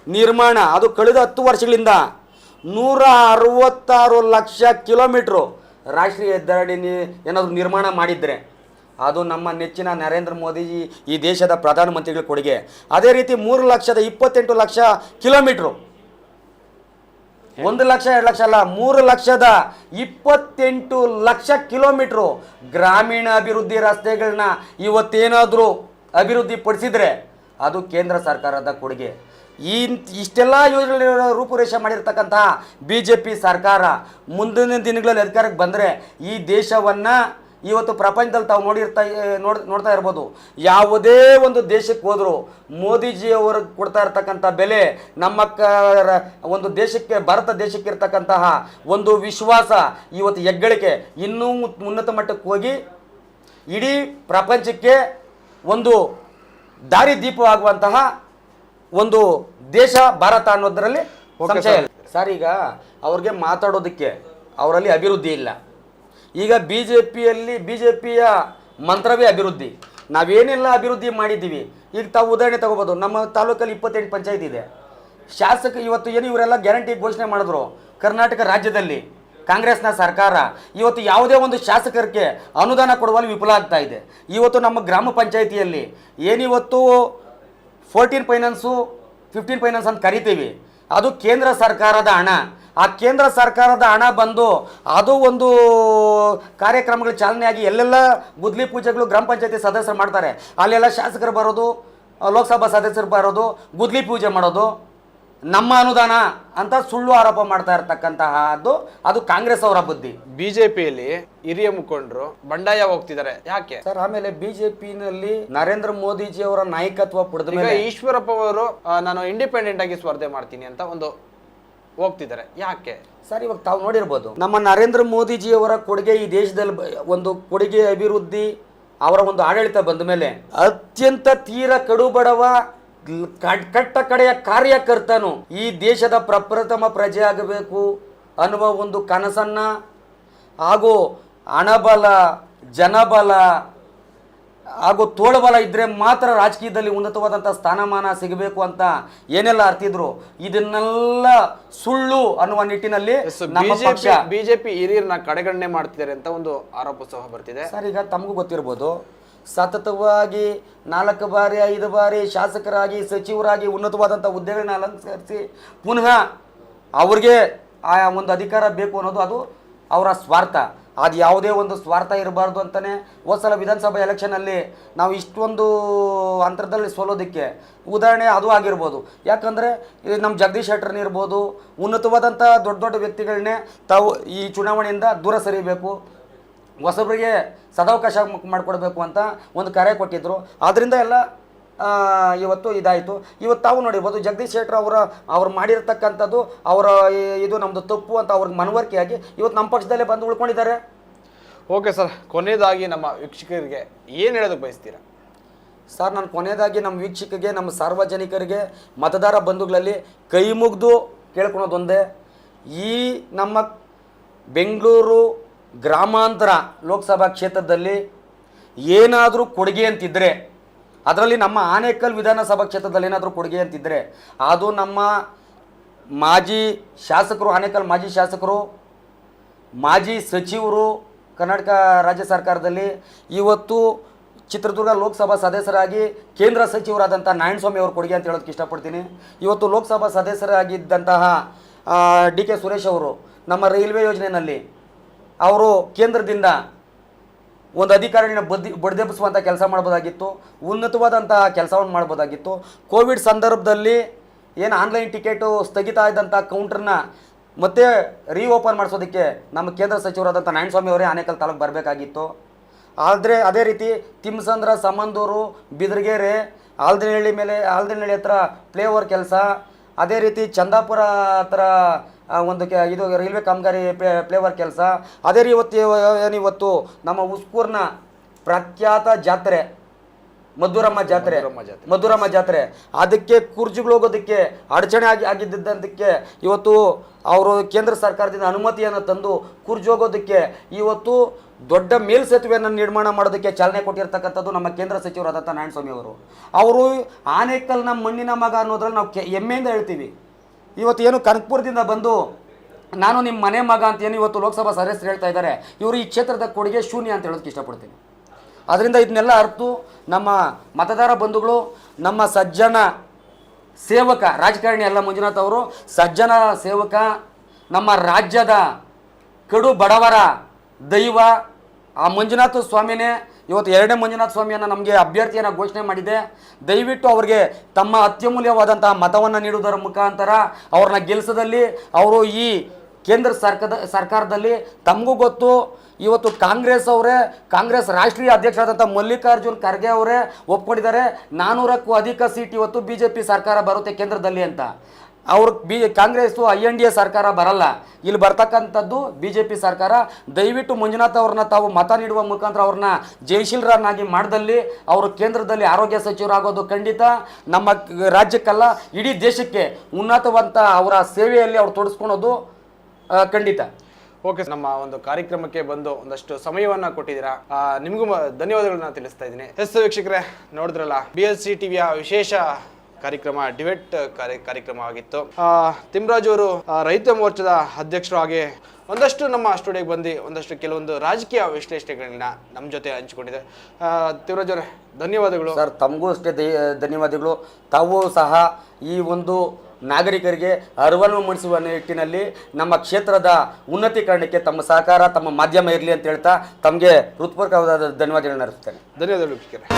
ನಿರ್ಮಾಣ. ಅದು ಕಳೆದ 10 ವರ್ಷಗಳಿಂದ 166 ಲಕ್ಷ ಕಿಲೋಮೀಟ್ರು ರಾಷ್ಟ್ರೀಯ ಹೆದ್ದಾರಿ ಏನಾದರೂ ನಿರ್ಮಾಣ ಮಾಡಿದರೆ ಅದು ನಮ್ಮ ನೆಚ್ಚಿನ ನರೇಂದ್ರ ಮೋದಿಜಿ ಈ ದೇಶದ ಪ್ರಧಾನಮಂತ್ರಿಗಳ ಕೊಡುಗೆ. ಅದೇ ರೀತಿ 3,28,00,000 ಕಿಲೋಮೀಟ್ರು, 1 ಲಕ್ಷ 2 ಲಕ್ಷ ಅಲ್ಲ, 3,28,00,000 ಕಿಲೋಮೀಟ್ರು ಗ್ರಾಮೀಣ ಅಭಿವೃದ್ಧಿ ರಸ್ತೆಗಳನ್ನ ಇವತ್ತೇನಾದರೂ ಅಭಿವೃದ್ಧಿ ಪಡಿಸಿದರೆ ಅದು ಕೇಂದ್ರ ಸರ್ಕಾರದ ಕೊಡುಗೆ. ಇಷ್ಟೆಲ್ಲ ಯೋಜನೆಗಳ ರೂಪುರೇಷೆ ಮಾಡಿರ್ತಕ್ಕಂತಹ BJP ಸರ್ಕಾರ ಮುಂದಿನ ದಿನಗಳಲ್ಲಿ ಅಧಿಕಾರಕ್ಕೆ ಬಂದರೆ ಈ ದೇಶವನ್ನು ಇವತ್ತು ಪ್ರಪಂಚದಲ್ಲಿ ತಾವು ನೋಡ್ತಾ ಇರ್ಬೋದು. ಯಾವುದೇ ಒಂದು ದೇಶಕ್ಕೆ ಹೋದರೂ ಮೋದಿಜಿಯವರು ಕೊಡ್ತಾ ಇರ್ತಕ್ಕಂಥ ಬೆಲೆ ನಮ್ಮ ಒಂದು ದೇಶಕ್ಕೆ, ಭಾರತ ದೇಶಕ್ಕೆ ಇರ್ತಕ್ಕಂತಹ ಒಂದು ವಿಶ್ವಾಸ, ಇವತ್ತು ಹೆಗ್ಗಳಿಕೆ ಇನ್ನೂ ಉನ್ನತ ಮಟ್ಟಕ್ಕೆ ಹೋಗಿ ಇಡೀ ಪ್ರಪಂಚಕ್ಕೆ ಒಂದು ದಾರಿದೀಪವಾಗುವಂತಹ ಒಂದು ದೇಶ ಭಾರತ ಅನ್ನೋದರಲ್ಲಿ ಸಂಶಯ ಇಲ್ಲ. ಸರ್, ಈಗ ಅವ್ರಿಗೆ ಮಾತಾಡೋದಕ್ಕೆ ಅವರಲ್ಲಿ ಅಭಿವೃದ್ಧಿ ಇಲ್ಲ. ಈಗ BJPಯ ಮಂತ್ರವೇ ಅಭಿವೃದ್ಧಿ. ನಾವೇನೆಲ್ಲ ಅಭಿವೃದ್ಧಿ ಮಾಡಿದ್ದೀವಿ. ಈಗ ತಾವು ಉದಾಹರಣೆ ತಗೋಬೋದು. ನಮ್ಮ ತಾಲೂಕಲ್ಲಿ 28 ಪಂಚಾಯತ್ ಇದೆ. ಶಾಸಕ ಇವತ್ತು ಏನು ಇವರೆಲ್ಲ ಗ್ಯಾರಂಟಿ ಘೋಷಣೆ ಮಾಡಿದ್ರು. ಕರ್ನಾಟಕ ರಾಜ್ಯದಲ್ಲಿ ಕಾಂಗ್ರೆಸ್ನ ಸರ್ಕಾರ ಇವತ್ತು ಯಾವುದೇ ಒಂದು ಶಾಸಕರಿಗೆ ಅನುದಾನ ಕೊಡುವಲ್ಲಿ ವಿಫಲ ಆಗ್ತಾ ಇದೆ. ಇವತ್ತು ನಮ್ಮ ಗ್ರಾಮ ಪಂಚಾಯಿತಿಯಲ್ಲಿ ಏನಿವತ್ತು 14 ಫೈನಾನ್ಸು 15 ಫೈನಾನ್ಸ್ ಅಂತ ಕರಿತೀವಿ, ಅದು ಕೇಂದ್ರ ಸರ್ಕಾರದ ಹಣ. ಆ ಕೇಂದ್ರ ಸರ್ಕಾರದ ಹಣ ಬಂದು ಅದು ಒಂದು ಕಾರ್ಯಕ್ರಮಗಳು ಚಾಲನೆಯಾಗಿ ಎಲ್ಲೆಲ್ಲ ಗುದ್ಲಿ ಪೂಜೆಗಳು ಗ್ರಾಮ ಪಂಚಾಯತಿ ಸದಸ್ಯರು ಮಾಡ್ತಾರೆ. ಅಲ್ಲೆಲ್ಲ ಶಾಸಕರು ಬರೋದು, ಲೋಕಸಭಾ ಸದಸ್ಯರು ಬರೋದು, ಗುದ್ಲಿ ಪೂಜೆ ಮಾಡೋದು, ನಮ್ಮ ಅನುದಾನ ಅಂತ ಸುಳ್ಳು ಆರೋಪ ಮಾಡ್ತಾ ಇರ್ತಕ್ಕಂತಹದ್ದು ಅದು ಕಾಂಗ್ರೆಸ್ ಅವರ ಬುದ್ಧಿ. BJPಯಲ್ಲಿ ಹಿರಿಯ ಮುಖಂಡರು ಬಂಡಾಯ ಹೋಗ್ತಿದ್ದಾರೆ, ಯಾಕೆ ಸರ್? ಆಮೇಲೆ BJPನಲ್ಲಿ ನರೇಂದ್ರ ಮೋದಿಜಿ ಅವರ ನಾಯಕತ್ವ ಪಡೆದ ಮೇಲೆ ಈಶ್ವರಪ್ಪ ಅವರು ನಾನು ಇಂಡಿಪೆಂಡೆಂಟ್ ಆಗಿ ಸ್ಪರ್ಧೆ ಮಾಡ್ತೀನಿ ಅಂತ ಒಂದು ಹೋಗ್ತಿದ್ದಾರೆ, ಯಾಕೆ ಸರ್? ಇವಾಗ ತಾವು ನೋಡಿರ್ಬೋದು, ನಮ್ಮ ನರೇಂದ್ರ ಮೋದಿಜಿ ಅವರ ಕೊಡುಗೆ ಈ ದೇಶದಲ್ಲಿ ಒಂದು ಕೊಡುಗೆ, ಅಭಿವೃದ್ಧಿ, ಅವರ ಒಂದು ಆಡಳಿತ ಬಂದ ಮೇಲೆ ಅತ್ಯಂತ ತೀರ ಕಡುಬಡವ ಕಟ್ಟ ಕಡೆಯ ಕಾರ್ಯಕರ್ತನು ಈ ದೇಶದ ಪ್ರಪ್ರಥಮ ಪ್ರಜೆ ಆಗಬೇಕು ಅನ್ನುವ ಒಂದು ಕನಸನ್ನ ಹಾಗೂ ಹಣಬಲ, ಜನಬಲ ಹಾಗೂ ತೋಳಬಲ ಇದ್ದರೆ ಮಾತ್ರ ರಾಜಕೀಯದಲ್ಲಿ ಉನ್ನತವಾದಂಥ ಸ್ಥಾನಮಾನ ಸಿಗಬೇಕು ಅಂತ ಏನೆಲ್ಲ ಅರ್ತಿದ್ರು, ಇದನ್ನೆಲ್ಲ ಸುಳ್ಳು ಅನ್ನುವ ನಿಟ್ಟಿನಲ್ಲಿ BJP ಹಿರಿಯರನ್ನ ಕಡೆಗಣನೆ ಮಾಡ್ತಿದ್ದಾರೆ ಅಂತ ಒಂದು ಆರೋಪ ಸಹ ಬರ್ತಿದೆ. ಸರ್, ಈಗ ತಮಗೂ ಗೊತ್ತಿರ್ಬೋದು, ಸತತವಾಗಿ 4 ಬಾರಿ 5 ಬಾರಿ ಶಾಸಕರಾಗಿ, ಸಚಿವರಾಗಿ ಉನ್ನತವಾದಂಥ ಹುದ್ದೆಗಳನ್ನ ಅಲಂಕರಿಸಿ ಪುನಃ ಅವ್ರಿಗೆ ಆ ಒಂದು ಅಧಿಕಾರ ಬೇಕು ಅನ್ನೋದು ಅದು ಅವರ ಸ್ವಾರ್ಥ. ಅದು ಯಾವುದೇ ಒಂದು ಸ್ವಾರ್ಥ ಇರಬಾರ್ದು ಅಂತಲೇ ಹೋದ್ಸಲ ವಿಧಾನಸಭಾ ಎಲೆಕ್ಷನಲ್ಲಿ ನಾವು ಇಷ್ಟೊಂದು ಅಂತರದಲ್ಲಿ ಸೋಲೋದಕ್ಕೆ ಉದಾಹರಣೆ ಅದು ಆಗಿರ್ಬೋದು. ಯಾಕಂದರೆ ನಮ್ಮ ಜಗದೀಶ್ ಶೆಟ್ಟರ್ನ ಇರ್ಬೋದು, ಉನ್ನತವಾದಂಥ ದೊಡ್ಡ ದೊಡ್ಡ ವ್ಯಕ್ತಿಗಳನ್ನೇ ತಾವು ಈ ಚುನಾವಣೆಯಿಂದ ದೂರ ಸರಿಬೇಕು, ಹೊಸಬರಿಗೆ ಸದಾವಕಾಶ ಮಾಡಿಕೊಡ್ಬೇಕು ಅಂತ ಒಂದು ಕರೆ ಕೊಟ್ಟಿದ್ದರು. ಆದ್ದರಿಂದ ಎಲ್ಲ ಇವತ್ತು ಇದಾಯಿತು. ಇವತ್ತು ತಾವು ನೋಡಿರ್ಬೋದು, ಜಗದೀಶ್ ಶೆಟ್ಟರ್ ಅವ್ರು ಮಾಡಿರ್ತಕ್ಕಂಥದ್ದು ಅವರ ಇದು ನಮ್ಮದು ತಪ್ಪು ಅಂತ ಅವ್ರಿಗೆ ಮನವರಿಕೆಯಾಗಿ ಇವತ್ತು ನಮ್ಮ ಪಕ್ಷದಲ್ಲೇ ಬಂದು ಉಳ್ಕೊಂಡಿದ್ದಾರೆ. ಓಕೆ ಸರ್, ಕೊನೆಯದಾಗಿ ನಮ್ಮ ವೀಕ್ಷಕರಿಗೆ ಏನು ಹೇಳೋದಕ್ಕೆ ಬಯಸ್ತೀರಾ? ಸರ್, ನಾನು ಕೊನೆಯದಾಗಿ ನಮ್ಮ ವೀಕ್ಷಕರಿಗೆ, ನಮ್ಮ ಸಾರ್ವಜನಿಕರಿಗೆ, ಮತದಾರ ಬಂಧುಗಳಲ್ಲಿ ಕೈ ಮುಗಿದು ಕೇಳ್ಕೊಳೋದೊಂದೇ, ಈ ನಮ್ಮ ಬೆಂಗಳೂರು ಗ್ರಾಮಾಂತರ ಲೋಕಸಭಾ ಕ್ಷೇತ್ರದಲ್ಲಿ ಏನಾದರೂ ಕೊಡುಗೆ ಅಂತಿದ್ದರೆ, ಅದರಲ್ಲಿ ನಮ್ಮ ಆನೇಕಲ್ ವಿಧಾನಸಭಾ ಕ್ಷೇತ್ರದಲ್ಲಿ ಏನಾದರೂ ಕೊಡುಗೆ ಅಂತಿದ್ದರೆ ಅದು ನಮ್ಮ ಮಾಜಿ ಶಾಸಕರು, ಆನೇಕಲ್ ಮಾಜಿ ಶಾಸಕರು, ಮಾಜಿ ಸಚಿವರು, ಕರ್ನಾಟಕ ರಾಜ್ಯ ಸರ್ಕಾರದಲ್ಲಿ ಇವತ್ತು ಚಿತ್ರದುರ್ಗ ಲೋಕಸಭಾ ಸದಸ್ಯರಾಗಿ ಕೇಂದ್ರ ಸಚಿವರಾದಂಥ ನಾರಾಯಣಸ್ವಾಮಿ ಅವರು ಕೊಡುಗೆ ಅಂತ ಹೇಳೋದಕ್ಕೆ ಇಷ್ಟಪಡ್ತೀನಿ. ಇವತ್ತು ಲೋಕಸಭಾ ಸದಸ್ಯರಾಗಿದ್ದಂತಹ DK ಸುರೇಶ್ ಅವರು ನಮ್ಮ ರೈಲ್ವೆ ಯೋಜನೆಯಲ್ಲಿ ಅವರು ಕೇಂದ್ರದಿಂದ ಒಂದು ಅಧಿಕಾರಿನ ಬಡಿದೆಬ್ಬಿಸುವಂಥ ಕೆಲಸ ಮಾಡ್ಬೋದಾಗಿತ್ತು, ಉನ್ನತವಾದಂಥ ಕೆಲಸವನ್ನು ಮಾಡ್ಬೋದಾಗಿತ್ತು. ಕೋವಿಡ್ ಸಂದರ್ಭದಲ್ಲಿ ಏನು ಆನ್ಲೈನ್ ಟಿಕೆಟು ಸ್ಥಗಿತ ಆದಂಥ ಕೌಂಟ್ರನ್ನ ಮತ್ತೆ ರೀಓಪನ್ ಮಾಡಿಸೋದಕ್ಕೆ ನಮ್ಮ ಕೇಂದ್ರ ಸಚಿವರಾದಂಥ ನಾರಾಯಣಸ್ವಾಮಿ ಅವರೇ ಆನೇಕಲ್ ತಾಲೂಕು ಬರಬೇಕಾಗಿತ್ತು. ಆದರೆ ಅದೇ ರೀತಿ ತಿಮ್ಮಸಂದ್ರ, ಸಮಂದೂರು, ಬಿದರಗೆರೆ, ಆಲ್ದನಹಳ್ಳಿ ಹತ್ರ ಫ್ಲೈಓವರ್ ಕೆಲಸ, ಅದೇ ರೀತಿ ಚಂದಾಪುರ ಹತ್ರ ಒಂದು ಇದು ರೈಲ್ವೆ ಕಾಮಗಾರಿ ಫ್ಲೈಓವರ್ ಕೆಲಸ, ಅದೇ ರೀತಿ ಏನಿವತ್ತು ನಮ್ಮ ಉಸ್ಕೂರ್ನ ಪ್ರಖ್ಯಾತ ಜಾತ್ರೆ ಮದ್ದೂರಮ್ಮ ಜಾತ್ರೆ ಮದ್ದೂರಮ್ಮ ಜಾತ್ರೆ ಅದಕ್ಕೆ ಕುರ್ಜಿಗಳು ಹೋಗೋದಕ್ಕೆ ಅಡಚಣೆ ಆಗಿದ್ದಕ್ಕೆ ಇವತ್ತು ಅವರು ಕೇಂದ್ರ ಸರ್ಕಾರದಿಂದ ಅನುಮತಿಯನ್ನು ತಂದು ಕುರ್ಜಿ ಹೋಗೋದಕ್ಕೆ ಇವತ್ತು ದೊಡ್ಡ ಮೇಲ್ಸೇತುವೆಯನ್ನು ನಿರ್ಮಾಣ ಮಾಡೋದಕ್ಕೆ ಚಾಲನೆ ಕೊಟ್ಟಿರ್ತಕ್ಕಂಥದ್ದು ನಮ್ಮ ಕೇಂದ್ರ ಸಚಿವರಾದಂಥ ನಾರಾಯಣಸ್ವಾಮಿ ಅವರು ಆನೇಕಲ್ನ ಮಣ್ಣಿನ ಮಗ ಅನ್ನೋದ್ರಲ್ಲಿ ನಾವು ಹೆಮ್ಮೆಯಿಂದ ಹೇಳ್ತೀವಿ. ಇವತ್ತು ಏನು ಕನಕಪುರದಿಂದ ಬಂದು ನಾನು ನಿಮ್ಮ ಮನೆ ಮಗ ಅಂತ ಏನು ಇವತ್ತು ಲೋಕಸಭಾ ಸದಸ್ಯರು ಹೇಳ್ತಾ ಇದ್ದಾರೆ, ಇವರು ಈ ಕ್ಷೇತ್ರದ ಕೊಡುಗೆ ಶೂನ್ಯ ಅಂತ ಹೇಳೋದಕ್ಕೆ ಇಷ್ಟಪಡ್ತೀನಿ. ಅದರಿಂದ ಇದನ್ನೆಲ್ಲ ಅರ್ತು ನಮ್ಮ ಮತದಾರ ಬಂಧುಗಳು, ನಮ್ಮ ಸಜ್ಜನ ಸೇವಕ ರಾಜಕಾರಣಿ ಅಲ್ಲ ಮಂಜುನಾಥ್ ಅವರು, ಸಜ್ಜನ ಸೇವಕ, ನಮ್ಮ ರಾಜ್ಯದ ಕಡು ಬಡವರ ದೈವ ಆ ಮಂಜುನಾಥ ಸ್ವಾಮಿನೇ ಇವತ್ತು 2ನೇ ಮಂಜುನಾಥ ಸ್ವಾಮಿಯನ್ನು ನಮಗೆ ಅಭ್ಯರ್ಥಿಯನ್ನು ಘೋಷಣೆ ಮಾಡಿದೆ. ದಯವಿಟ್ಟು ಅವರಿಗೆ ತಮ್ಮ ಅತ್ಯಮೂಲ್ಯವಾದಂತಹ ಮತವನ್ನು ನೀಡುವುದರ ಮುಖಾಂತರ ಅವ್ರನ್ನ ಗೆಲ್ಲಿಸದಲ್ಲಿ ಅವರು ಈ ಕೇಂದ್ರ ಸರ್ಕಾರದಲ್ಲಿ ತಮಗೂ ಗೊತ್ತು, ಇವತ್ತು ಕಾಂಗ್ರೆಸ್ ರಾಷ್ಟ್ರೀಯ ಅಧ್ಯಕ್ಷರಾದಂಥ ಮಲ್ಲಿಕಾರ್ಜುನ್ ಖರ್ಗೆ ಅವರೇ ಒಪ್ಕೊಂಡಿದ್ದಾರೆ 400ಕ್ಕೂ ಅಧಿಕ ಸೀಟ್ ಇವತ್ತು BJP ಸರ್ಕಾರ ಬರುತ್ತೆ ಕೇಂದ್ರದಲ್ಲಿ ಅಂತ. ಕಾಂಗ್ರೆಸ್ಸು INDA ಸರ್ಕಾರ ಬರಲ್ಲ, ಇಲ್ಲಿ ಬರ್ತಕ್ಕಂಥದ್ದು BJP ಸರ್ಕಾರ. ದಯವಿಟ್ಟು ಮಂಜುನಾಥ್ ಅವ್ರನ್ನ ತಾವು ಮತ ನೀಡುವ ಮುಖಾಂತರ ಅವ್ರನ್ನ ಜಯಶೀಲರನ್ನಾಗಿ ಮಾಡಿದಲ್ಲಿ ಅವರು ಕೇಂದ್ರದಲ್ಲಿ ಆರೋಗ್ಯ ಸಚಿವರಾಗೋದು ಖಂಡಿತ. ನಮ್ಮ ರಾಜ್ಯಕ್ಕಲ್ಲ ಇಡೀ ದೇಶಕ್ಕೆ ಉನ್ನತವಂತ ಅವರ ಸೇವೆಯಲ್ಲಿ ಅವ್ರು ತೊಡಸ್ಕೊಳೋದು ಖಂಡಿತ. ಓಕೆ, ನಮ್ಮ ಒಂದು ಕಾರ್ಯಕ್ರಮಕ್ಕೆ ಬಂದು ಒಂದಷ್ಟು ಸಮಯವನ್ನು ಕೊಟ್ಟಿದ್ದೀರಾ, ನಿಮಗೂ ಧನ್ಯವಾದಗಳನ್ನ ತಿಳಿಸ್ತಾ ಇದ್ದೀನಿ. ವೀಕ್ಷಕರೇ, ನೋಡಿದ್ರಲ್ಲ BLC ಟಿವಿಯ ವಿಶೇಷ ಕಾರ್ಯಕ್ರಮ ಡಿಬೇಟ್ ಕಾರ್ಯಕ್ರಮವಾಗಿತ್ತು. ತಿಮ್ಮರಾಜ್ ಅವರು ರೈತ ಮೋರ್ಚಾದ ಅಧ್ಯಕ್ಷರು ಹಾಗೆ ಒಂದಷ್ಟು ನಮ್ಮ ಸ್ಟುಡಿಯೋಗೆ ಬಂದು ಒಂದಷ್ಟು ಕೆಲವೊಂದು ರಾಜಕೀಯ ವಿಶ್ಲೇಷಣೆಗಳನ್ನ ನಮ್ಮ ಜೊತೆ ಹಂಚಿಕೊಂಡಿದೆ. ತಿಮ್ಮರಾಜ್ ಅವರೇ, ಧನ್ಯವಾದಗಳು. ಸರ್, ತಮಗೂ ಅಷ್ಟೇ ಧನ್ಯವಾದಗಳು. ತಾವು ಸಹ ಈ ಒಂದು ನಾಗರಿಕರಿಗೆ ಅರಿವನ್ನು ಮೂಡಿಸುವ ನಿಟ್ಟಿನಲ್ಲಿ ನಮ್ಮ ಕ್ಷೇತ್ರದ ಉನ್ನತೀಕರಣಕ್ಕೆ ತಮ್ಮ ಸಹಕಾರ, ತಮ್ಮ ಮಾಧ್ಯಮ ಇರಲಿ ಅಂತ ಹೇಳ್ತಾ ತಮಗೆ ಹೃತ್ಪೂರ್ವಕವಾದ ಧನ್ಯವಾದಗಳನ್ನ ಅರ್ಪಿಸ್ತೇನೆ. ಧನ್ಯವಾದಗಳು ವೀಕ್ಷಕರೇ.